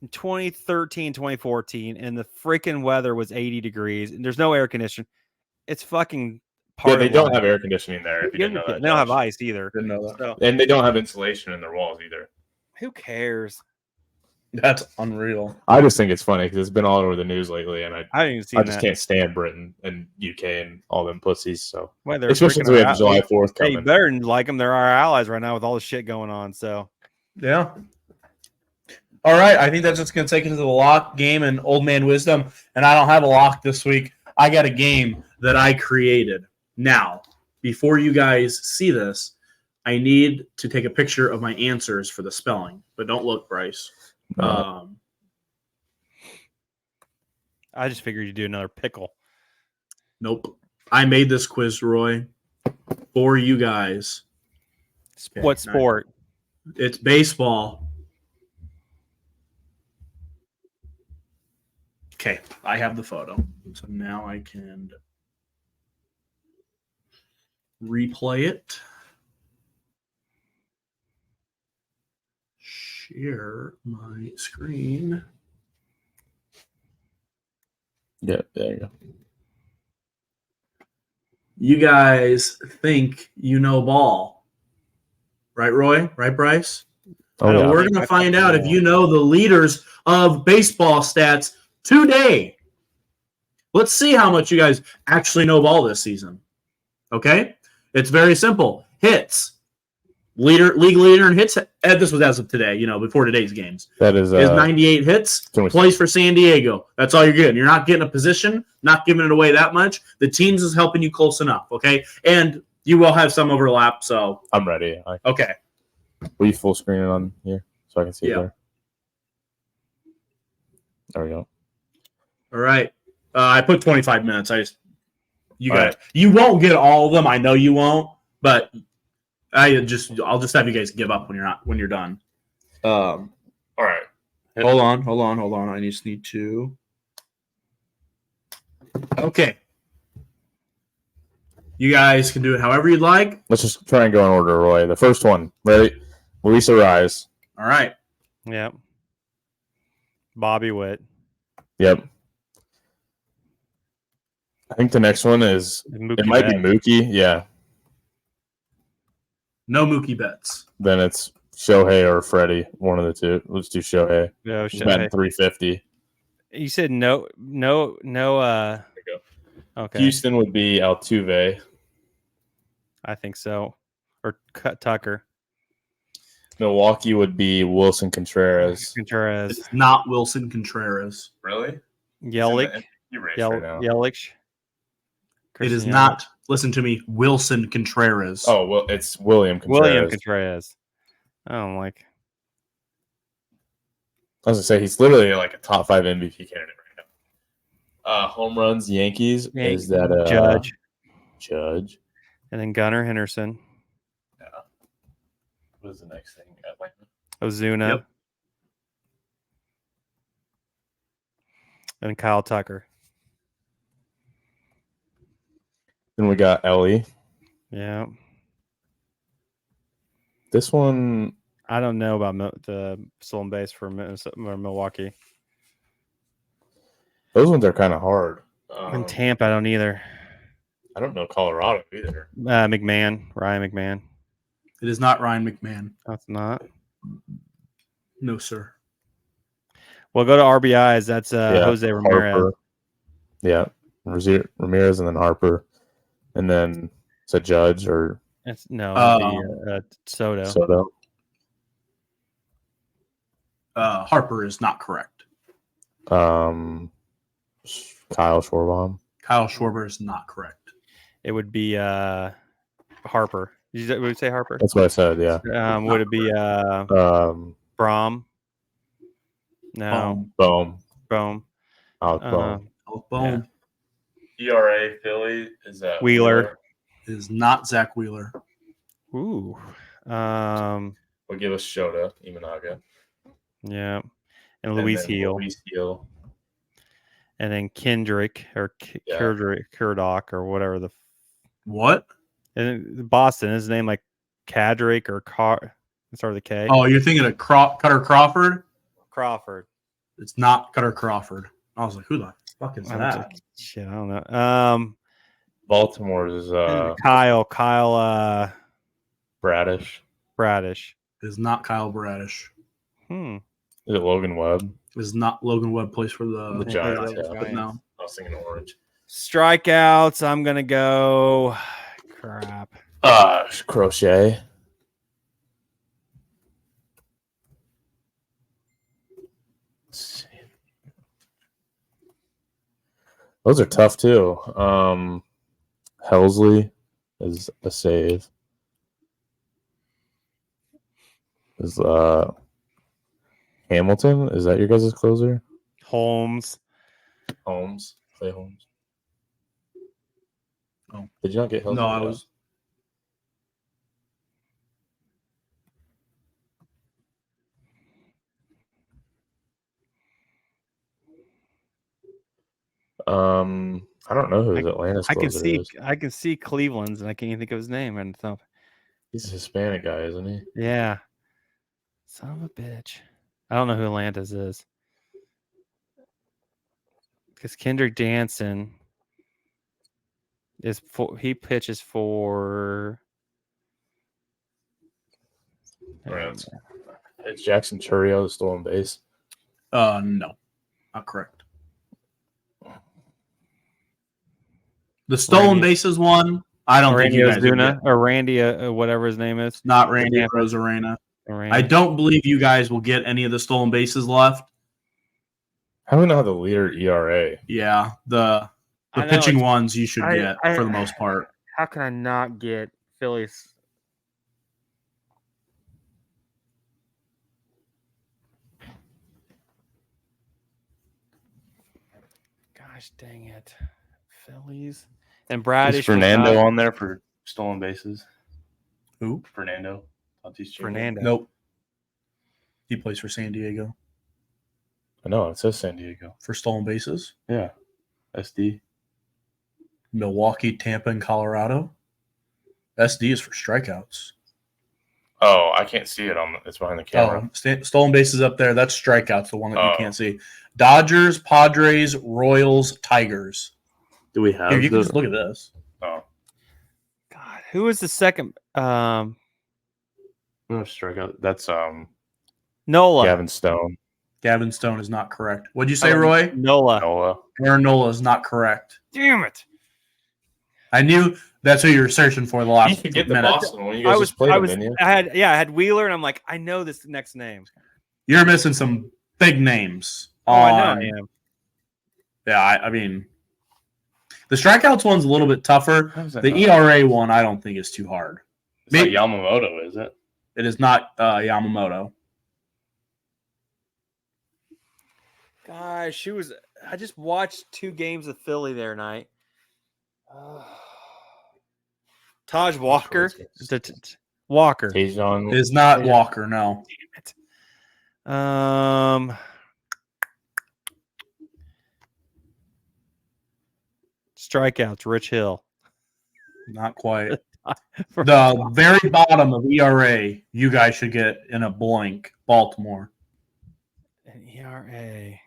in 2013, 2014, and the freaking weather was 80 degrees, and there's no air conditioning. It's fucking part they of don't life. have air conditioning there. If you didn't know They that, don't have Josh. ice either. Didn't know that. So And they don't have insulation in their walls either. who cares? That's unreal. I just think it's funny because it's been all over the news lately, and I haven't even seen I just that. can't stand Britain and UK and all them pussies. So Why, they're especially freaking since we have our- July 4th Hey, you coming. better like them. They're our allies right now with all the shit going on. So Yeah. All right. I think that's just going to take us to the lock game and old man wisdom. And I don't have a lock this week. I got a game that I created. Now, before you guys see this, I need to take a picture of my answers for the spelling. But don't look, Bryce. I just figured you'd do another pickle. Nope. I made this quiz, Roy, for you guys. Okay, What sport? It's baseball. Okay, I have the photo. So now I can replay it. Share my screen. Yeah, there you go. You guys think you know ball. Right, Roy? Right, Bryce? Oh, I So don't we're think going I to find fucking out if know. you know the leaders of baseball stats today. Let's see how much you guys actually know ball this season. Okay? It's very simple. Hits. League leader in hits. This was as of today, before today's games. That is Is 98 hits. can we- Plays for San Diego. That's all you're getting. You're not getting a position, not giving it away that much. The teams is helping you close enough, okay? And you will have some overlap, so I'm ready. okay. Will you full screen it on here so I can see Yeah. it there? There we go. All right. I put 25 minutes. You All got it. You won't get all of them. I know you won't, but I'll just have you guys give up when you're done. All right. Hold on. I just need to. Okay. You guys can do it however you'd like. Let's just try and go in order, Roy. The first one. Ready? Luisa Rise. All right. Yep. Bobby Witt. Yep. I think the next one is Mookie it might Betts. be Mookie. Yeah. No Mookie Betts. Then it's Shohei or Freddie. One of the two. Let's do Shohei. No, He's batting 350. You said no. There you go. Okay, Houston would be Altuve. I think so. Or Tucker. Milwaukee would be Wilson Contreras. Contreras. It's not Wilson Contreras. Really? Yelich. You race right now. Yelich. It is Christian not. Listen to me, Wilson Contreras. Oh, well, it's William Yelich. Contreras. William Contreras. I don't like. I was going to say, he's literally like a top 5 MVP candidate right now. Home runs, Yankees. Is that Judge. And then Gunnar Henderson. What is the next thing? Atlanta. Ozuna. Yep. And Kyle Tucker. Then we got Ellie. Yeah. This one, I don't know about the stolen base for Milwaukee. those ones are kind of hard. And Tampa, I don't either. I don't know Colorado either. Ryan McMahon. It is not Ryan McMahon. That's not. No, sir. Well, go to RBIs. That's Jose Ramirez. Harper. Yeah. Ramirez and then Harper. And then it's a Judge or It's no, Soto. Soto. Harper is not correct. Kyle Schwarbaum. Kyle Schwarber is not correct. It would be Harper. Would you say Harper? That's what I said, yeah. Would it be Braum? No, Boom. Boom. Boom. Alec Bohm. Oh, boom. ERA Philly is that Wheeler. It is not Zach Wheeler. Ooh. Will give us Shota, Imanaga. Yeah. And Luis Heel. Luis Heel. And then Kendrick or Yeah. Kurdock or whatever What? and Boston, his name like Kadrick or Start with a K. Oh, you're thinking of Cutter Crawford? Crawford. It's not Cutter Crawford. I was like, who the fuck is I'm that? like, shit, I don't know. Baltimore's is Kyle Bradish. Bradish. It is not Kyle Bradish. Hmm. Is it Logan Webb? It is not Logan Webb plays for the The Giants, Yeah. But no. I was thinking orange. Strikeouts. I'm gonna go. Crap. Crochet. Let's see. Those are tough too. Helsley is a save. Is Hamilton? Is that your guys' closer? Holmes. Holmes. Clay Holmes. Oh. Did you not get Helsley? No, I was. I don't know who his Atlanta's I can closer see. is. I can see Cleveland's, and I can't even think of his name. And so, He's a Hispanic guy, isn't he? yeah. Son of a bitch. I don't know who Atlanta's is. Because Kendrick Jansen is for. He pitches for. Right. It's Jackson Churio, the stolen base. No, not correct. The stolen Randy- bases one. I don't think Randy you guys would Ozuna get. or Randy, whatever his name is. Not Randy Tampa. Rosarena. Randy. I don't believe you guys will get any of the stolen bases left. How do we know how the leader ERA? Yeah, the I know, pitching it's- ones you should get I- for the most part. How can I not get Phillies? Gosh dang it. Phillies. And Bradish. Is Fernando on there for stolen bases? Who? Fernando. Tatis Jr. Fernando. Nope. He plays for San Diego I know, it says San Diego. for stolen bases. Yeah. SD. Milwaukee, Tampa, and Colorado. SD is for strikeouts. Oh, I can't see it on. It's behind the camera. Stolen bases up there. That's strikeouts, the one that you Oh. can't see. Dodgers, Padres, Royals, Tigers. Do we have? Here, you can just look at this. Oh, God, who was the second? no strikeout. That's Nola. Gavin Stone. Gavin Stone is not correct. What'd you say, Roy? Nola. Nola. Aaron Nola is not correct. Damn it. I knew that's who you were searching for the You last should get the minute. Boston one. You guys just played him, didn't you? I had Wheeler, and I'm like, I know this next name. You're missing some big names. Oh, I know I am. Yeah, I mean, the strikeouts one's a little bit tougher. How is that The not- ERA one, I don't think is too hard. It's not Yamamoto, is it? It is not Yamamoto. Gosh, I just watched 2 games of Philly there night. Taj Walker. Walker. Tejon. It is not Yeah. Walker, no. Strikeouts, Rich Hill. Not quite. The very bottom of ERA, you guys should get in a blank, Baltimore. An ERA.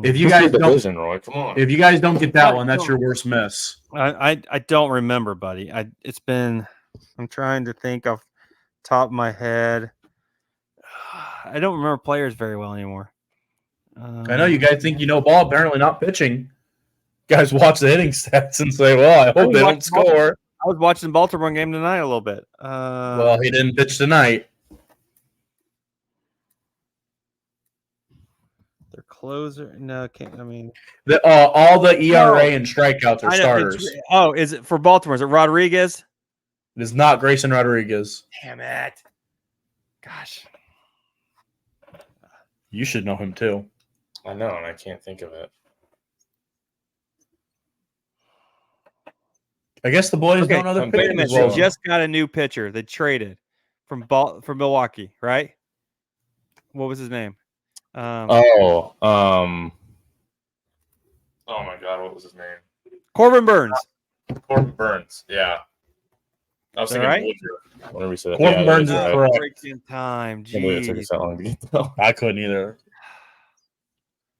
If you guys don't, division, Roy, come on. if you guys don't get that one, that's your worst miss. I don't remember, buddy. I'm trying to think off the top of my head. I don't remember players very well anymore. I know you guys think you know ball, apparently not pitching. You guys watch the hitting stats and say, well, I hope they don't score. I was watching the Baltimore game tonight a little bit. Well, he didn't pitch tonight. Their closer. No, can't. I mean, All the ERA and strikeouts are I know, starters. is it for Baltimore? Is it Rodriguez? It is not Grayson Rodriguez. Damn it! Gosh, You should know him too. I know, and I can't think of it. I guess the boys don't know their I'm wait a pitching minute. as well. They just got a new pitcher. They traded from Milwaukee, right? What was his name? Oh my God, what was his name? Corbin Burns. Corbin Burns. Yeah. I was Is that thinking right? Woodruff. Whenever we said that. Corbin Yeah, Burns that's is right. correct. Freaking time. Can't believe it took Jeez. us that long to get that. I couldn't either.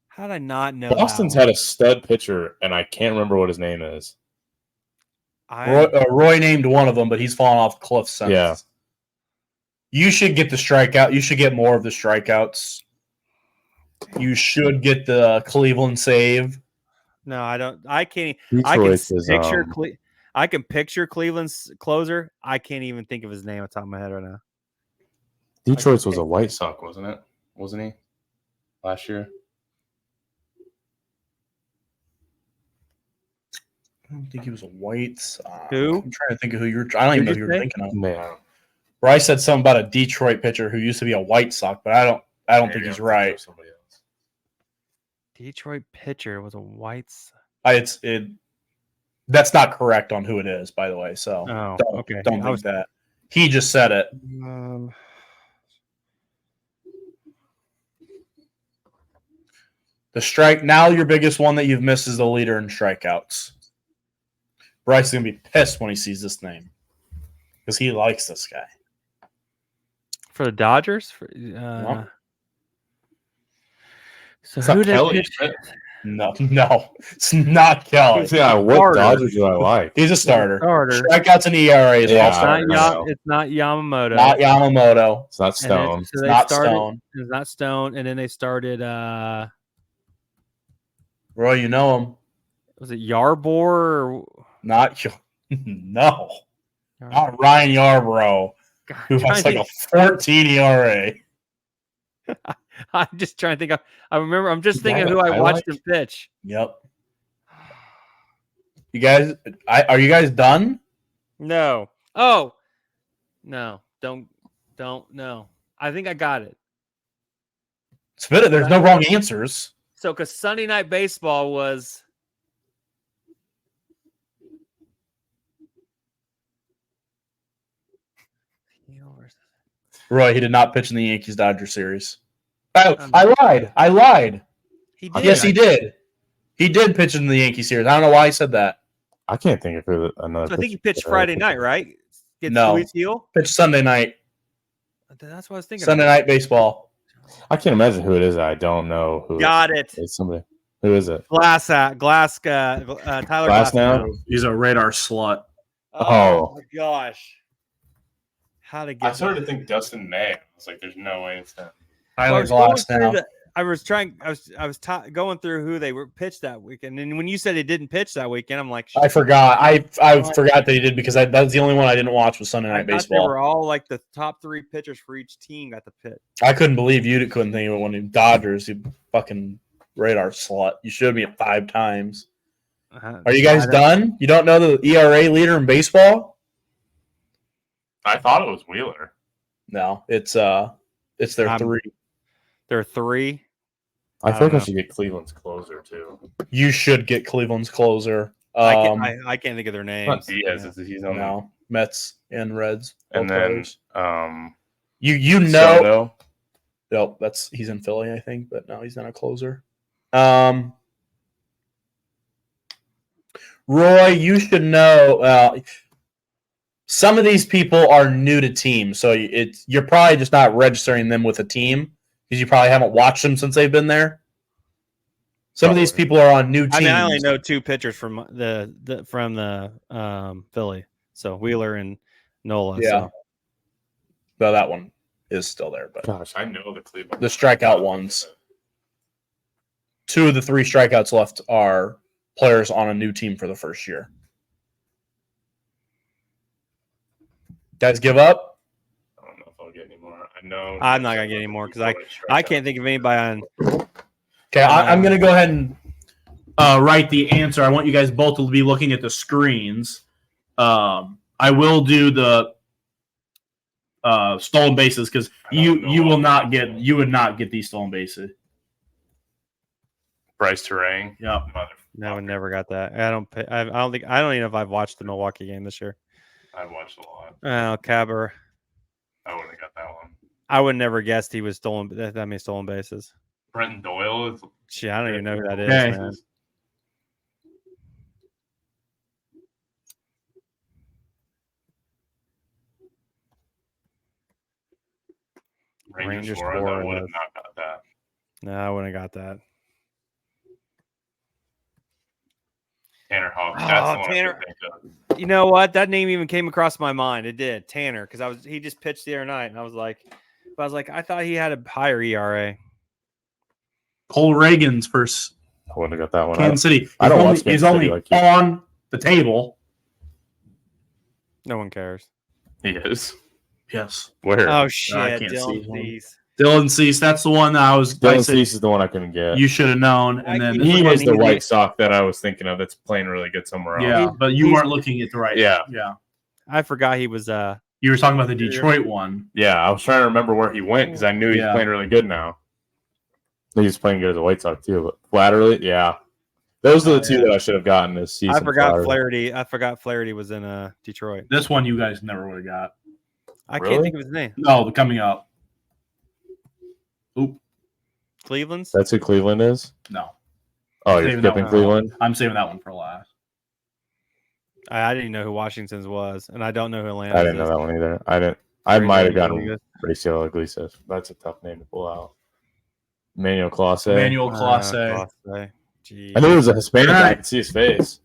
How did I not know Boston's that had a stud pitcher, and I can't remember what his name is. Roy named one of them, but he's fallen off the cliff since. Yeah. You should get the strikeout. You should get more of the strikeouts. You should get the Cleveland save. No, I don't. I can't. I can Detroit is picture. I can picture Cleveland's closer. I can't even think of his name on top of my head right now. Detroit's was a White Sox, wasn't it? Wasn't he? Last year. I don't think he was a White Sox. Who? I'm trying to think of who you're. I don't even know Who'd who you you're say? thinking of. Man, Bryce said something about a Detroit pitcher who used to be a White Sox, but I don't think he's right. Somebody else. Detroit pitcher was a White. That's not correct on who it is, by the way. So Oh, okay. don't think that. He just said it. The strike now your biggest one that you've missed is the leader in strikeouts. Bryce is gonna be pissed when he sees this name because he likes this guy. For the Dodgers? So It's who not did Kelly, pitch? is it? No, it's not Kelly. Yeah, what Starter. Dodgers do I like? He's a starter. Starter. Strikeouts and ERAs Yeah, all It's starters. not, it's not Yamamoto. Not Yamamoto. It's not And Stone. so they Not started, Stone. It's not Stone. And then they started, Roy, you know him. was it Yarborough? Or, Not no. Not Ryan Yarbrough, God, who has like a 14 ERA. I'm just trying to think. I remember. I'm just thinking Yeah, who I I watched like- him pitch. Yep. You guys, are you guys done? No. Oh, no. Don't. No. I think I got it. Spit it. There's no wrong answers. So, because Sunday Night Baseball was. Roy, he did not pitch in the Yankees-Dodgers series. I lied. He did. Yes, he did. He did pitch in the Yankee series. I don't know why I said that. I can't think of who another. So I think he pitcher- pitched Friday night, right? Get No. Luis Heel. Pitched Sunday night. That's what I was thinking. Sunday night baseball. I can't imagine who it is. I don't know who. Got it. It's somebody. Who is it? Tyler Glass now? He's a radar slut. Oh. my gosh. How to I get started to think Dustin May. I was like, there's no way it's him. Tyler Glass now. I was going through who they were pitched that weekend, and when you said he didn't pitch that weekend, I'm like, I forgot. I forgot that he did because that's the only one I didn't watch was Sunday I Night thought they Baseball. were all like the top 3 pitchers for each team got the pitch. I couldn't believe you couldn't think of it when he Dodgers. You fucking radar slut. You showed me it 5 times. Are you guys done? You don't know the ERA leader in baseball? I thought it was Wheeler. No, it's their 3. There are 3. I don't think I know. should get Cleveland's closer too. You should get Cleveland's closer. I can't think of their names. Not Diaz. He's on No, Mets and Reds. And both then players. you know. Soto. Nope, he's in Philly, I think, but no, he's not a closer. Roy, you should know. Some of these people are new to teams, so you're probably just not registering them with a team because you probably haven't watched them since they've been there. Some of these people are on new teams. I mean, I only know 2 pitchers from the Philly, so Wheeler and Nola. Yeah. So. Well, that one is still there, but Gosh, I know the Cleveland. the strikeout ones. 2 of the 3 strikeouts left are players on a new team for the first year. Guys, give up? I don't know if I'll get any more. I know. I'm not gonna get any more because I can't think of anybody on. Okay, I'm going to go ahead and write the answer. I want you guys both to be looking at the screens. I will do the stolen bases because you would not get these stolen bases. Bryce Terang. Yep. No, I never got that. I don't even know if I've watched the Milwaukee game this year. I watched a lot. Oh, Caber. I wouldn't have got that one. I would never guessed he was stolen. That many stolen bases. Brenton Doyle is. Gee, I don't even know who that is. Okay. Man. Ranger Suarez, Suarez. I would have Suarez. not got that. No, I wouldn't have got that. Tanner Hawk. That's Oh, the one Tanner. I should think of. You know what? That name even came across my mind. It did, Tanner, because he just pitched the other night, and I was like, I thought he had a higher ERA. Cole Reagan's first I wouldn't have got that one. Kansas City. I don't watch He's Kansas City only like you. on the table. No one cares. He is. Yes. Where? Oh shit, can't see Dylan one. Cease. Dylan Cease. That's the one that I Dylan said Cease is the one I couldn't get. you should have known. And then He was the He's- White Sox that I was thinking of that's playing really good somewhere else. yeah, but you he's- weren't looking at the right. Yeah. Yeah. I forgot he was. You were talking about the Detroit one. Yeah, I was trying to remember where he went because I knew he's Yeah. playing really good now. He's playing good as a White Sox too, but Flatterly, yeah. Those are the two that I should have gotten this season. I forgot Flatterly. Flaherty. I forgot Flaherty was in Detroit. This one you guys never would have got. I Really? can't think of his name. No, coming up. Oop. Cleveland's. That's who Cleveland is? No. Oh, you're Saving that skipping one. Cleveland? I'm saving that one for last. I didn't even know who Washington's was, and I don't know who Atlanta's I didn't know is. that one either. I Very might have good, gotten very good. Raciel Iglesias. That's a tough name to pull out. Manuel Clase. Manuel Clase. Clase. Jeez. I knew it was a Hispanic. All I right. could see his face.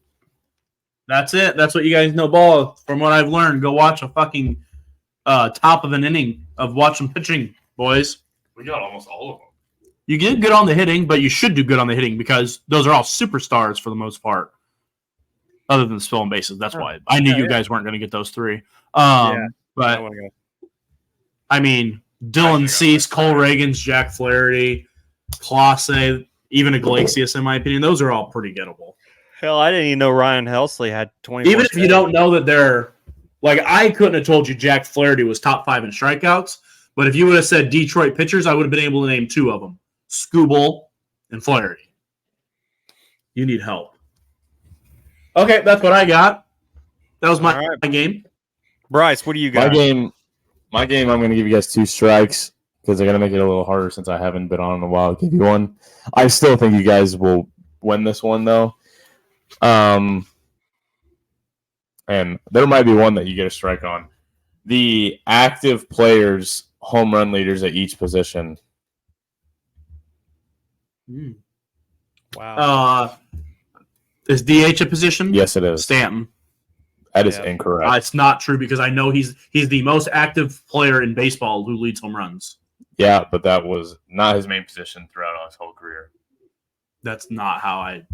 That's it. That's what you guys know ball. From what I've learned, go watch a fucking top of an inning of watch some pitching, boys. We got almost all of them. You get good on the hitting, but you should do good on the hitting because those are all superstars for the most part. Other than stolen bases. That's why. I knew you guys weren't going to get those three. I But, wanna go. I mean, Dylan Cease, Cole Reagans, Jack Flaherty, Clase, even Iglesias, in my opinion, those are all pretty gettable. Hell, I didn't even know Ryan Helsley had 20. Even if you don't know that they're like, I couldn't have told you Jack Flaherty was top 5 in strikeouts, but if you would have said Detroit pitchers, I would have been able to name 2 of them: Skubal and Flaherty. You need help. Okay, that's what I got. That was my, All right. my game. Bryce, what do you My got? game, I'm going to give you guys 2 strikes because I'm going to make it a little harder since I haven't been on in a while. I'll give you one. I still think you guys will win this one, though. And there might be one that you get a strike on. The active players, home run leaders at each position. Wow. Is DH a position? Yes, it is. Stanton. That is Yeah. incorrect. It's not true because I know he's the most active player in baseball who leads home runs. Yeah, but that was not his main position throughout his whole career. That's not how I.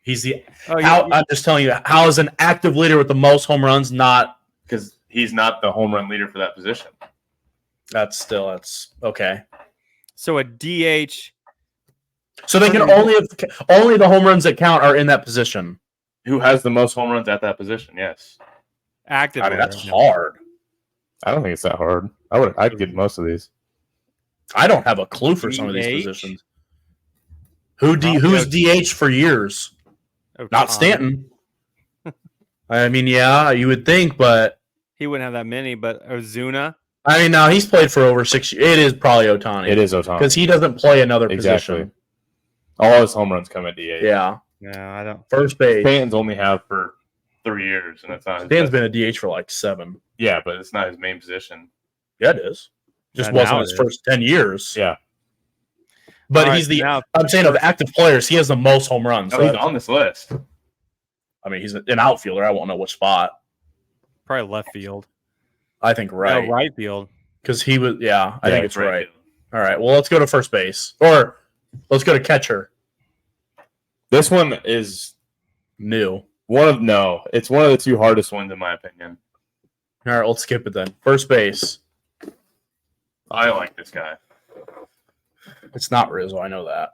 He's the. Oh, How, I'm just telling you, how is an active leader with the most home runs not? Because he's not the home run leader for that position. That's okay. so a DH. So they can only the home runs that count are in that position. Who has the most home runs at that position? Yes. Active. I mean, that's leader. hard. I don't think it's that hard. I'd get most of these. I don't have a clue for some of these DH? positions. Who's DH for years? Not Otani. Stanton. I mean, yeah, you would think, but He wouldn't have that many, but Ozuna. I mean, no, he's played for over 6 years. It is probably Otani. It is Otani. because he doesn't play another Exactly. position. All his home runs come at DH. Yeah, No, I don't. first base. Stanton's only have for 3 years, and that's not his Stan's best- been a DH for like 7. Yeah, but it's not his main position. Yeah, it is. Just Yeah, now wasn't it his is. first 10 years. Yeah. But All right, he's the. now, I'm saying of active players, he has the most home runs. No, So he's on this list. I mean, he's an outfielder. I won't know which spot. probably left field. I think right No, right field. because he was. Yeah, I Yeah, think it's right. All right. Well, let's go to first base or let's go to catcher. This one is New. it's one of the 2 hardest ones in my opinion. All right, let's skip it then. First base. I like this guy. It's not Rizzo. I know that.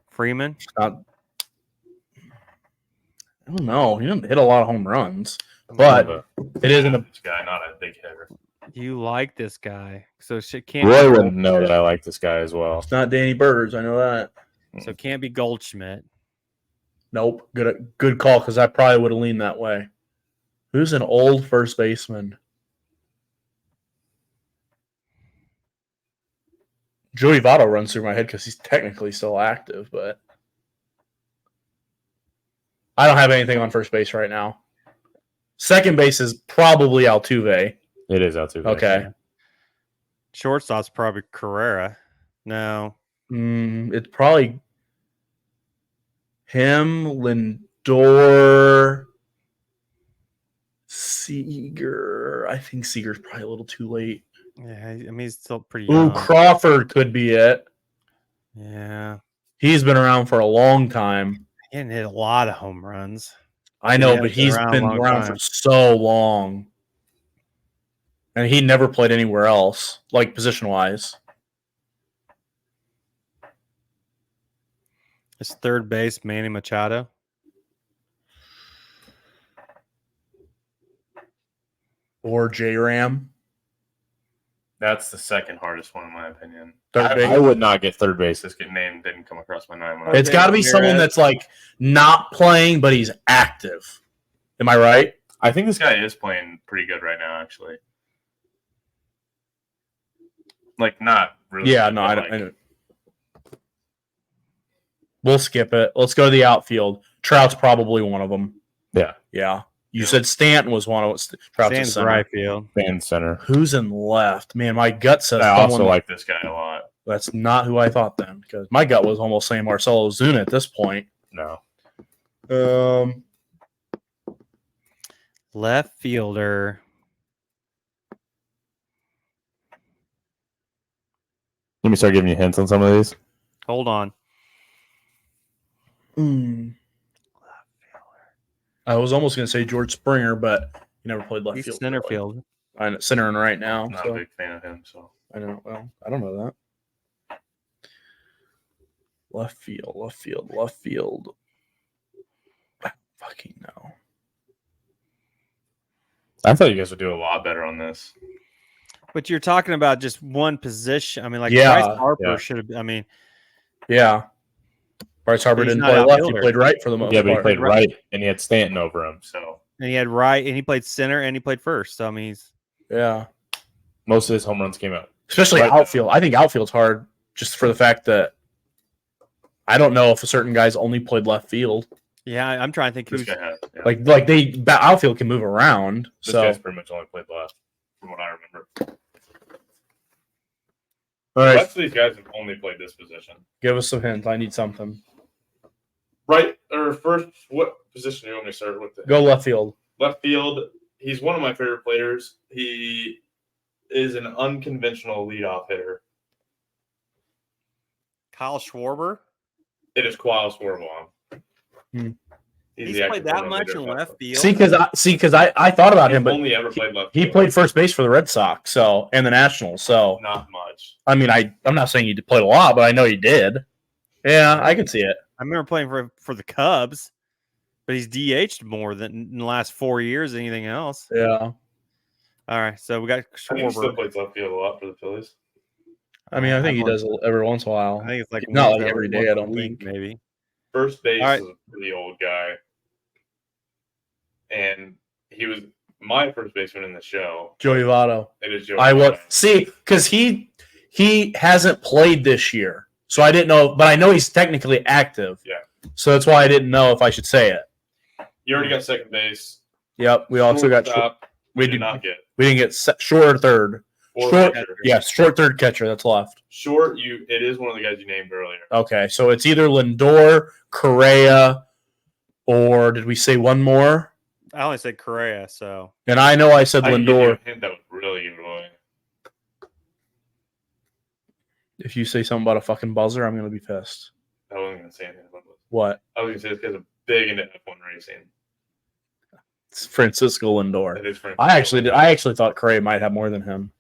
Freeman. Not. I don't know. He didn't hit a lot of home runs, but it isn't a. This guy, not a big hitter. You like this guy, so shit can't. Roy be wouldn't know that I like this guy as well. It's not Danny Birds. I know that. So it can't be Goldschmidt. Nope. Good call because I probably would have leaned that way. Who's an old first baseman? Joey Votto runs through my head because he's technically still active, but I don't have anything on first base right now. Second base is probably Altuve. It is Altuve. Okay. Shortstop's probably Carrera. No. It's probably him, Lindor, Seager. I think Seager's probably a little too late. Yeah, I mean, he's still pretty Ooh, young. Crawford could be it. Yeah. He's been around for a long time. He didn't hit a lot of home runs. I know, Yeah, but he's he's been been around a long around time. for so long. And he never played anywhere else, like position-wise. It's third base, Manny Machado. Or J-Ram. That's the second hardest one in my opinion. Third base. I would not get third base. This name didn't come across my mind. When It's got to be someone that's like not playing, but he's active. Am I right? I think this guy is playing pretty good right now, actually. Like, not really. Yeah, good, no, but, I don't. We'll skip it. Let's go to the outfield. Trout's probably one of them. Yeah. Yeah. You said Stanton was one of them. Trout's in Sam's center. right field. Fan center. Who's in left? Man, my gut says I also someone like this guy a lot. that's not who I thought then, because my gut was almost saying Marcelo Zuna at this point. No. Left fielder. Let me start giving you hints on some of these. Hold on. I was almost going to say George Springer, but he never played left He's field. center really. field. I'm centering right now. I'm not So a big fan of him, so. I know. Well, I don't know that. Left field. I don't fucking know. I thought you guys would Do a lot better on this. But you're talking about just one position. I mean, like Yeah, Bryce Harper yeah. should have. I mean, Yeah. Bryce Harper He's didn't not play left. He outfielder. played right for the most Yeah, but he part. played right, and he had Stanton over him. So and he had right, and he played center, and he played first. So I mean, he's Yeah. Most of his home runs came out. Especially Right. outfield. I think outfield's hard just for the fact that I don't know if a certain guy's only played left field. yeah. I'm trying to think this who's. guy has. Yeah. Like outfield can move around. This So guy's pretty much only played left, from what I remember. all The right, rest of these guys have only played this position. give us some hints. I need something. Right, or first, what position do you want me to start with? Go left field. Left field. He's one of my favorite players. He is an unconventional leadoff hitter. Kyle Schwarber. It is Kyle Schwarber. Hmm. He's the played actual that one much leader in left left field. See, because I thought about He's him, but only ever played left he field. played first base for the Red Sox, so and the Nationals. So Not much. I mean, I'm not saying he played a lot, but I know he did. Yeah, I can see it. I remember playing for the Cubs, but he's DH'd more than in the last 4 years than anything else. Yeah. All right, so we got I think he still Schwarber. plays left field a lot for the Phillies. I mean, I think he does every once in a while. I think it's like Not once like every day, once I a don't week, think. maybe. First base All right. is a pretty old guy. And he was my first baseman in the show. Joey Votto. It is Joe. I would Votto. see because he hasn't played this year, so I didn't know. But I know he's technically active. Yeah. So that's why I didn't know if I should say it. You already got second base. Yep. We also got Shortstop, we did did not get. we didn't get short or third. Or Short, catcher. yes, short third catcher. That's left. Short, it is one of the guys you named earlier. Okay, so it's either Lindor, Correa, or did we say one more? I only said Correa, so And I know I said I can give you Lindor. a hint that would really give it away. If you say something about a fucking buzzer, I'm gonna be pissed. I wasn't going to say anything about this. What? I was going to say this guy's a big into F1 racing. It's Francisco Lindor. That is Francisco. I actually thought Correa might have more than him.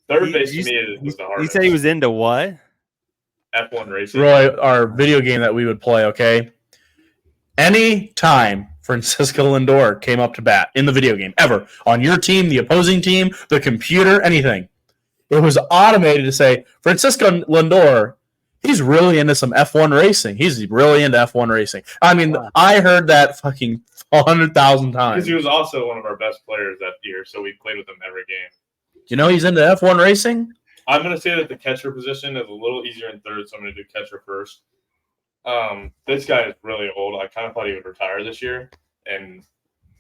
Third He- base to he's- me was the he hardest. said he was into what? F1 racing. Roy, our video game that we would play, okay? Any time Francisco Lindor came up to bat in the video game, ever, on your team, the opposing team, the computer, anything, it was automated to say, Francisco Lindor, he's really into some F1 racing. He's really into F1 racing. I mean, Wow. I heard that fucking 100,000 times. Because he was also one of our best players that year, so we played with him every game. You know he's into F1 racing? I'm going to say that the catcher position is a little easier in third, so I'm going to do catcher first. This guy is really old. I kind of thought he would retire this year, and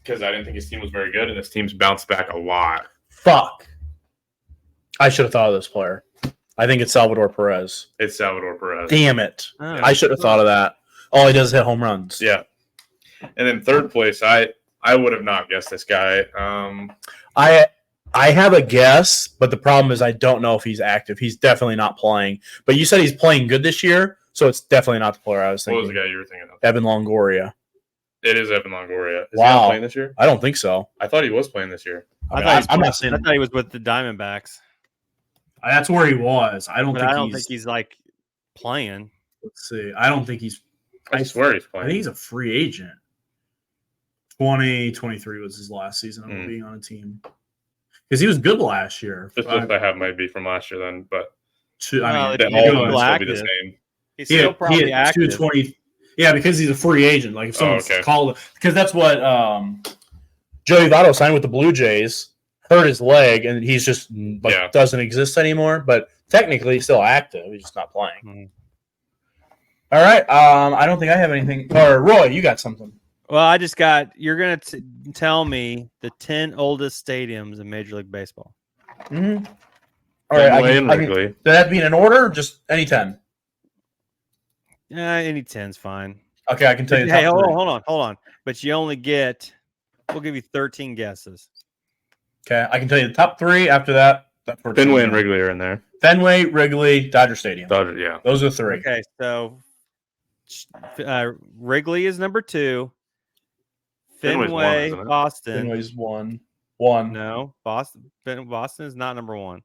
because I didn't think his team was very good, and his team's bounced back a lot. Fuck. I should have thought of this player. I think it's Salvador Perez. It's Salvador Perez. Damn it. Oh. I should have thought of that. All he does is hit home runs. Yeah. And then third place, I would have not guessed this guy. I have a guess, but the problem is I don't know if he's active. He's definitely not playing. But you said he's playing good this year, so it's definitely not the player I was What was thinking. the guy you were thinking of? Evan Longoria. It is Evan Longoria. Is he Wow. not playing this year? I don't think so. I thought he was playing this year. I'm I not saying thought he was with the Diamondbacks, that's where he was. I don't but think I don't think he's like playing. Let's see. I don't think he's. I swear he's I playing. think he's a free agent. 2023 was his last season of Mm. being on a team because he was good last year. This list I have might be from last year then, but Well, I if the, mean, he's all still of them will be the active. same. He's he still had probably active. 220. Yeah, because he's a free agent. Like if someone's okay. called, because that's what Joey Votto signed with the Blue Jays. Hurt his leg, and he's just doesn't exist anymore. But technically, he's still active. He's just not playing. Hmm. All right. I don't think I have anything. Or Roy, you got something? Well, I just got. You're gonna tell me the 10 oldest stadiums in Major League Baseball. Mm-hmm. All right. Fenway and I can, Wrigley. does that be in an order? Or just any 10? Any 10's fine. Okay, I can tell you. Hey, the top three. hold on. But you only get. We'll give you 13 guesses. Okay, I can tell you the top 3. After that, Fenway and Wrigley are in there. Fenway, Wrigley, Dodger Stadium. Dodger, yeah. Those are 3. Okay, so Wrigley is number 2. Fenway's one, Fenway, isn't it? Boston. Fenway's 1. No, Boston is not number 1.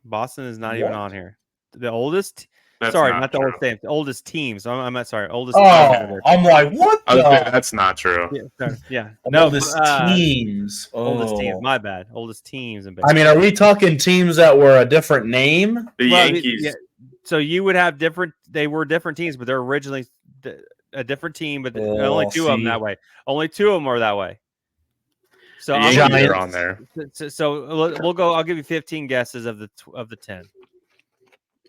Boston is not even What? on here. The oldest. That's not the true. oldest teams. The oldest teams. I'm sorry. Oldest. Oh, teams. I'm like, what I was gonna say, the? that's not true. Yeah, sorry. Yeah. No, this teams. Oldest Oh. teams. My bad. Oldest teams in I mean, are we talking teams that were a different name? The Well, Yankees. yeah, so you would have different. They were different teams, but they're originally a different team. But only 2 of them see. that way. Only 2 of them are that way. So The I'm Yankees Giants. are on there. So we'll go. I'll give you 15 guesses of the 10.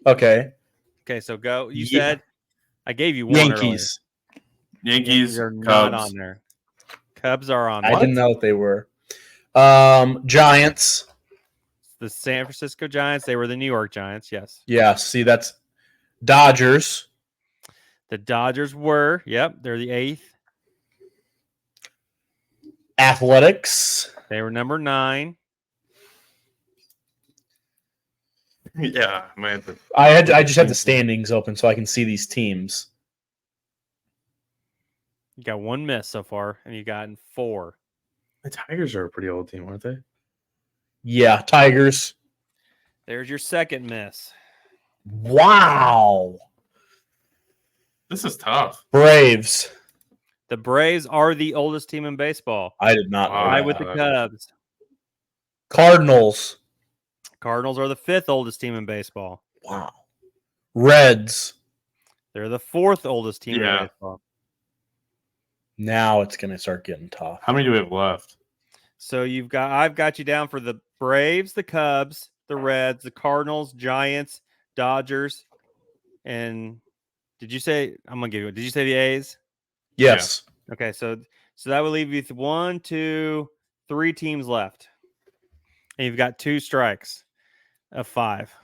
Okay. Okay, so go. You Yeah. said I gave you one Yankees. earlier. Yankees, are not Cubs. on there. Cubs are on. I there. didn't know what they were. Giants. The San Francisco Giants. They were the New York Giants. Yes. Yeah, see, that's Dodgers. The Dodgers were. Yep. They're the 8th. Athletics. They were number 9. Yeah, man. I just had the standings open so I can see these teams. You got 1 miss so far, and you got 4. The Tigers are a pretty old team, aren't they? Yeah, Tigers. There's your second miss. Wow. This is tough. Braves. The Braves are the oldest team in baseball. I did not know Wow. Tied that. with the Cubs. Cardinals. Cardinals are the 5th oldest team in baseball. Wow. Reds. They're the 4th oldest team Yeah. in baseball. Now it's going to start getting tough. How many do we have left? So I've got you down for the Braves, the Cubs, the Reds, the Cardinals, Giants, Dodgers, and did you say did you say the A's? Yes. Okay, so that would leave you with 1, 2, 3 teams left. And you've got 2 strikes of 5.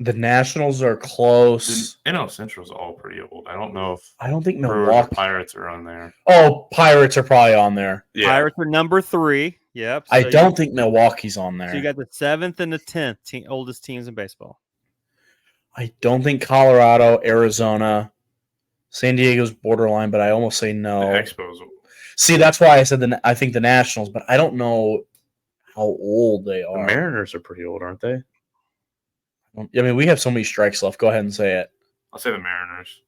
The Nationals are close. The NL Central's all pretty old. I don't know if I don't think Brewers or Milwaukee. Pirates are on there. Oh, Pirates are probably on there. Yeah. Pirates are number 3. Yep. I so don't think Milwaukee's on there. So you got the 7th and the 10th oldest teams in baseball. I don't think Colorado, Arizona, San Diego's borderline, but I almost say no. The Expos. See, that's why I said I think the Nationals, but I don't know how old they The are. Mariners are pretty old, aren't they? I mean, we have so many strikes left. Go ahead and say it. I'll say the Mariners.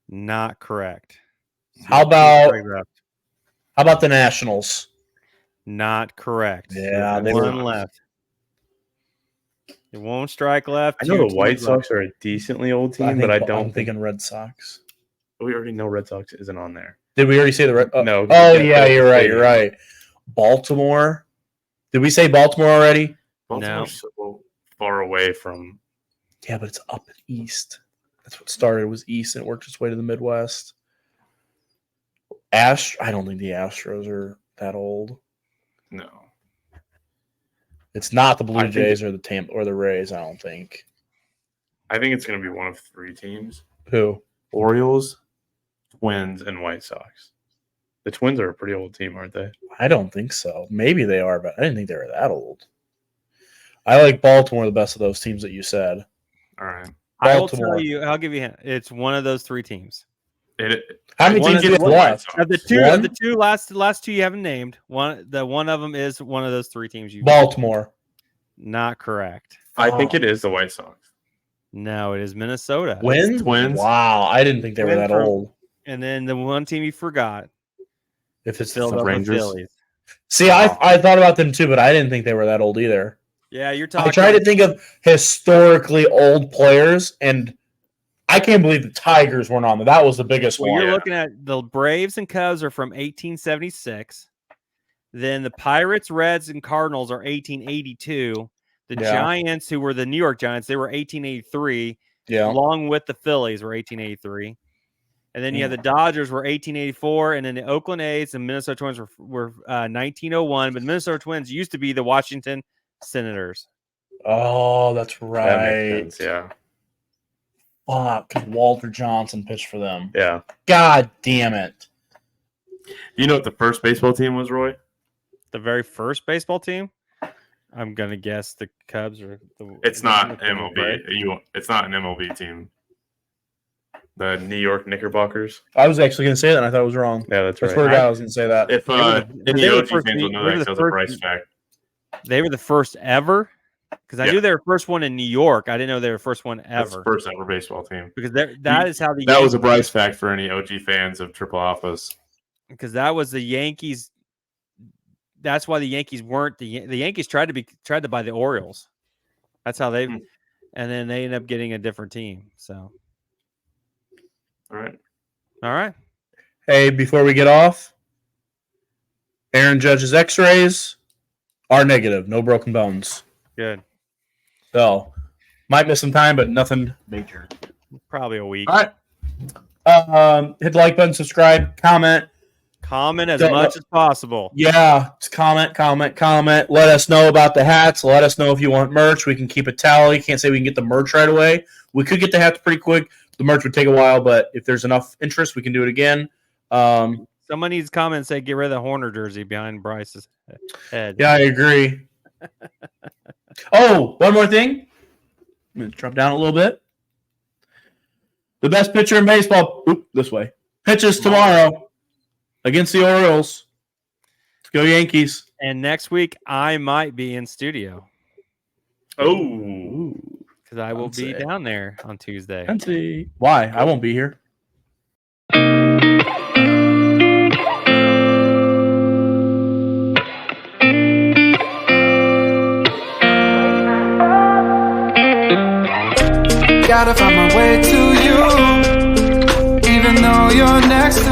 Not correct. How Strike about the Nationals? Not correct. Yeah, There's they one were- left. 1 strike left. I know 2 the White teams left. Sox are a decently old team, think, but I I'm don't think thinking Red Sox. we already know Red Sox isn't on there. Did we already say the Red? No. Oh, yeah, you're right. You're right. Baltimore. Did we say Baltimore already? Baltimore's so far away from. Yeah, but it's up east. That's what started was east and it worked its way to the Midwest. I don't think the Astros are that old. No. It's not the Blue I think Jays or the Tampa or the Rays. I don't think. I think it's going to be one of 3 teams: Who? Orioles, Twins, and White Sox. The Twins are a pretty old team, aren't they? I don't think so. Maybe they are, but I didn't think they were that old. I like Baltimore the best of those teams that you said. All right. I will Baltimore. tell you. I'll give you a hint. It's one of those 3 teams. How many One teams of do you the- have left? Of the two last 2 you haven't named, one of them is one of those 3 teams. You Baltimore. Not correct. I think it is the White Sox. No, it is Minnesota. Twins? Wow, I didn't think they were Twins that are- old. And then the one team you forgot, If it's Philadelphia Rangers. Phillies. See, I thought about them too, but I didn't think they were that old either. Yeah, you're talking. I try to think of historically old players, and I can't believe the Tigers weren't on there. That was the biggest Well, one. you're looking at the Braves and Cubs are from 1876. Then the Pirates, Reds, and Cardinals are 1882. The Yeah. Giants, who were the New York Giants, they were 1883, Yeah. along with the Phillies were 1883. And then you have the Dodgers were 1884, and then the Oakland A's and Minnesota Twins were 1901. But Minnesota Twins used to be the Washington Senators. Oh, that's That right. makes sense. Yeah. Fuck, 'cause Walter Johnson pitched for them. Yeah. God damn it. You know what the first baseball team was, Roy? The very first baseball team, I'm gonna guess the Cubs or the. It's not the MLB. Braves. It's not an MLB team. The New York Knickerbockers. I was actually going to say that, and I thought it was wrong. Yeah, that's I right. swear to God, I was going to say that. If They were the- any they were the OG first fans will team- know they were that, the because was a first price team- fact. They were the first ever, because I Yeah. knew they were the first one in New York. I didn't know they were the first one That's the ever, first ever baseball team. because that is how the That was a Bryce fact for any OG fans of Triple Alphas. because that was the Yankees. That's why the Yankees weren't the Yankees tried to buy the Orioles. That's how they, Hmm. and then they ended up getting a different team. So All right. all right, Hey, before we get off, Aaron Judge's x-rays are negative. No broken bones. good. So, might miss some time, but nothing major. Probably a week. All right. Hit the like button, subscribe, comment. Comment as Don't much know. as possible. Yeah, just comment. Let us know about the hats. Let us know if you want merch. We can keep a tally. Can't say we can get the merch right away. We could get the hats pretty quick. The merch would take a while, but if there's enough interest, we can do it again. Someone needs to comment and say get rid of the Horner jersey behind Bryce's head. Yeah, I agree. Oh, one more thing. I'm going to drop down a little bit. The best pitcher in baseball, this way, pitches tomorrow against the Orioles. Let's go Yankees. And next week I might be in studio Oh. because I will be Fancy. down there on Tuesday. Fancy. Why? I won't be here. Gotta find my way to you, even though you're next to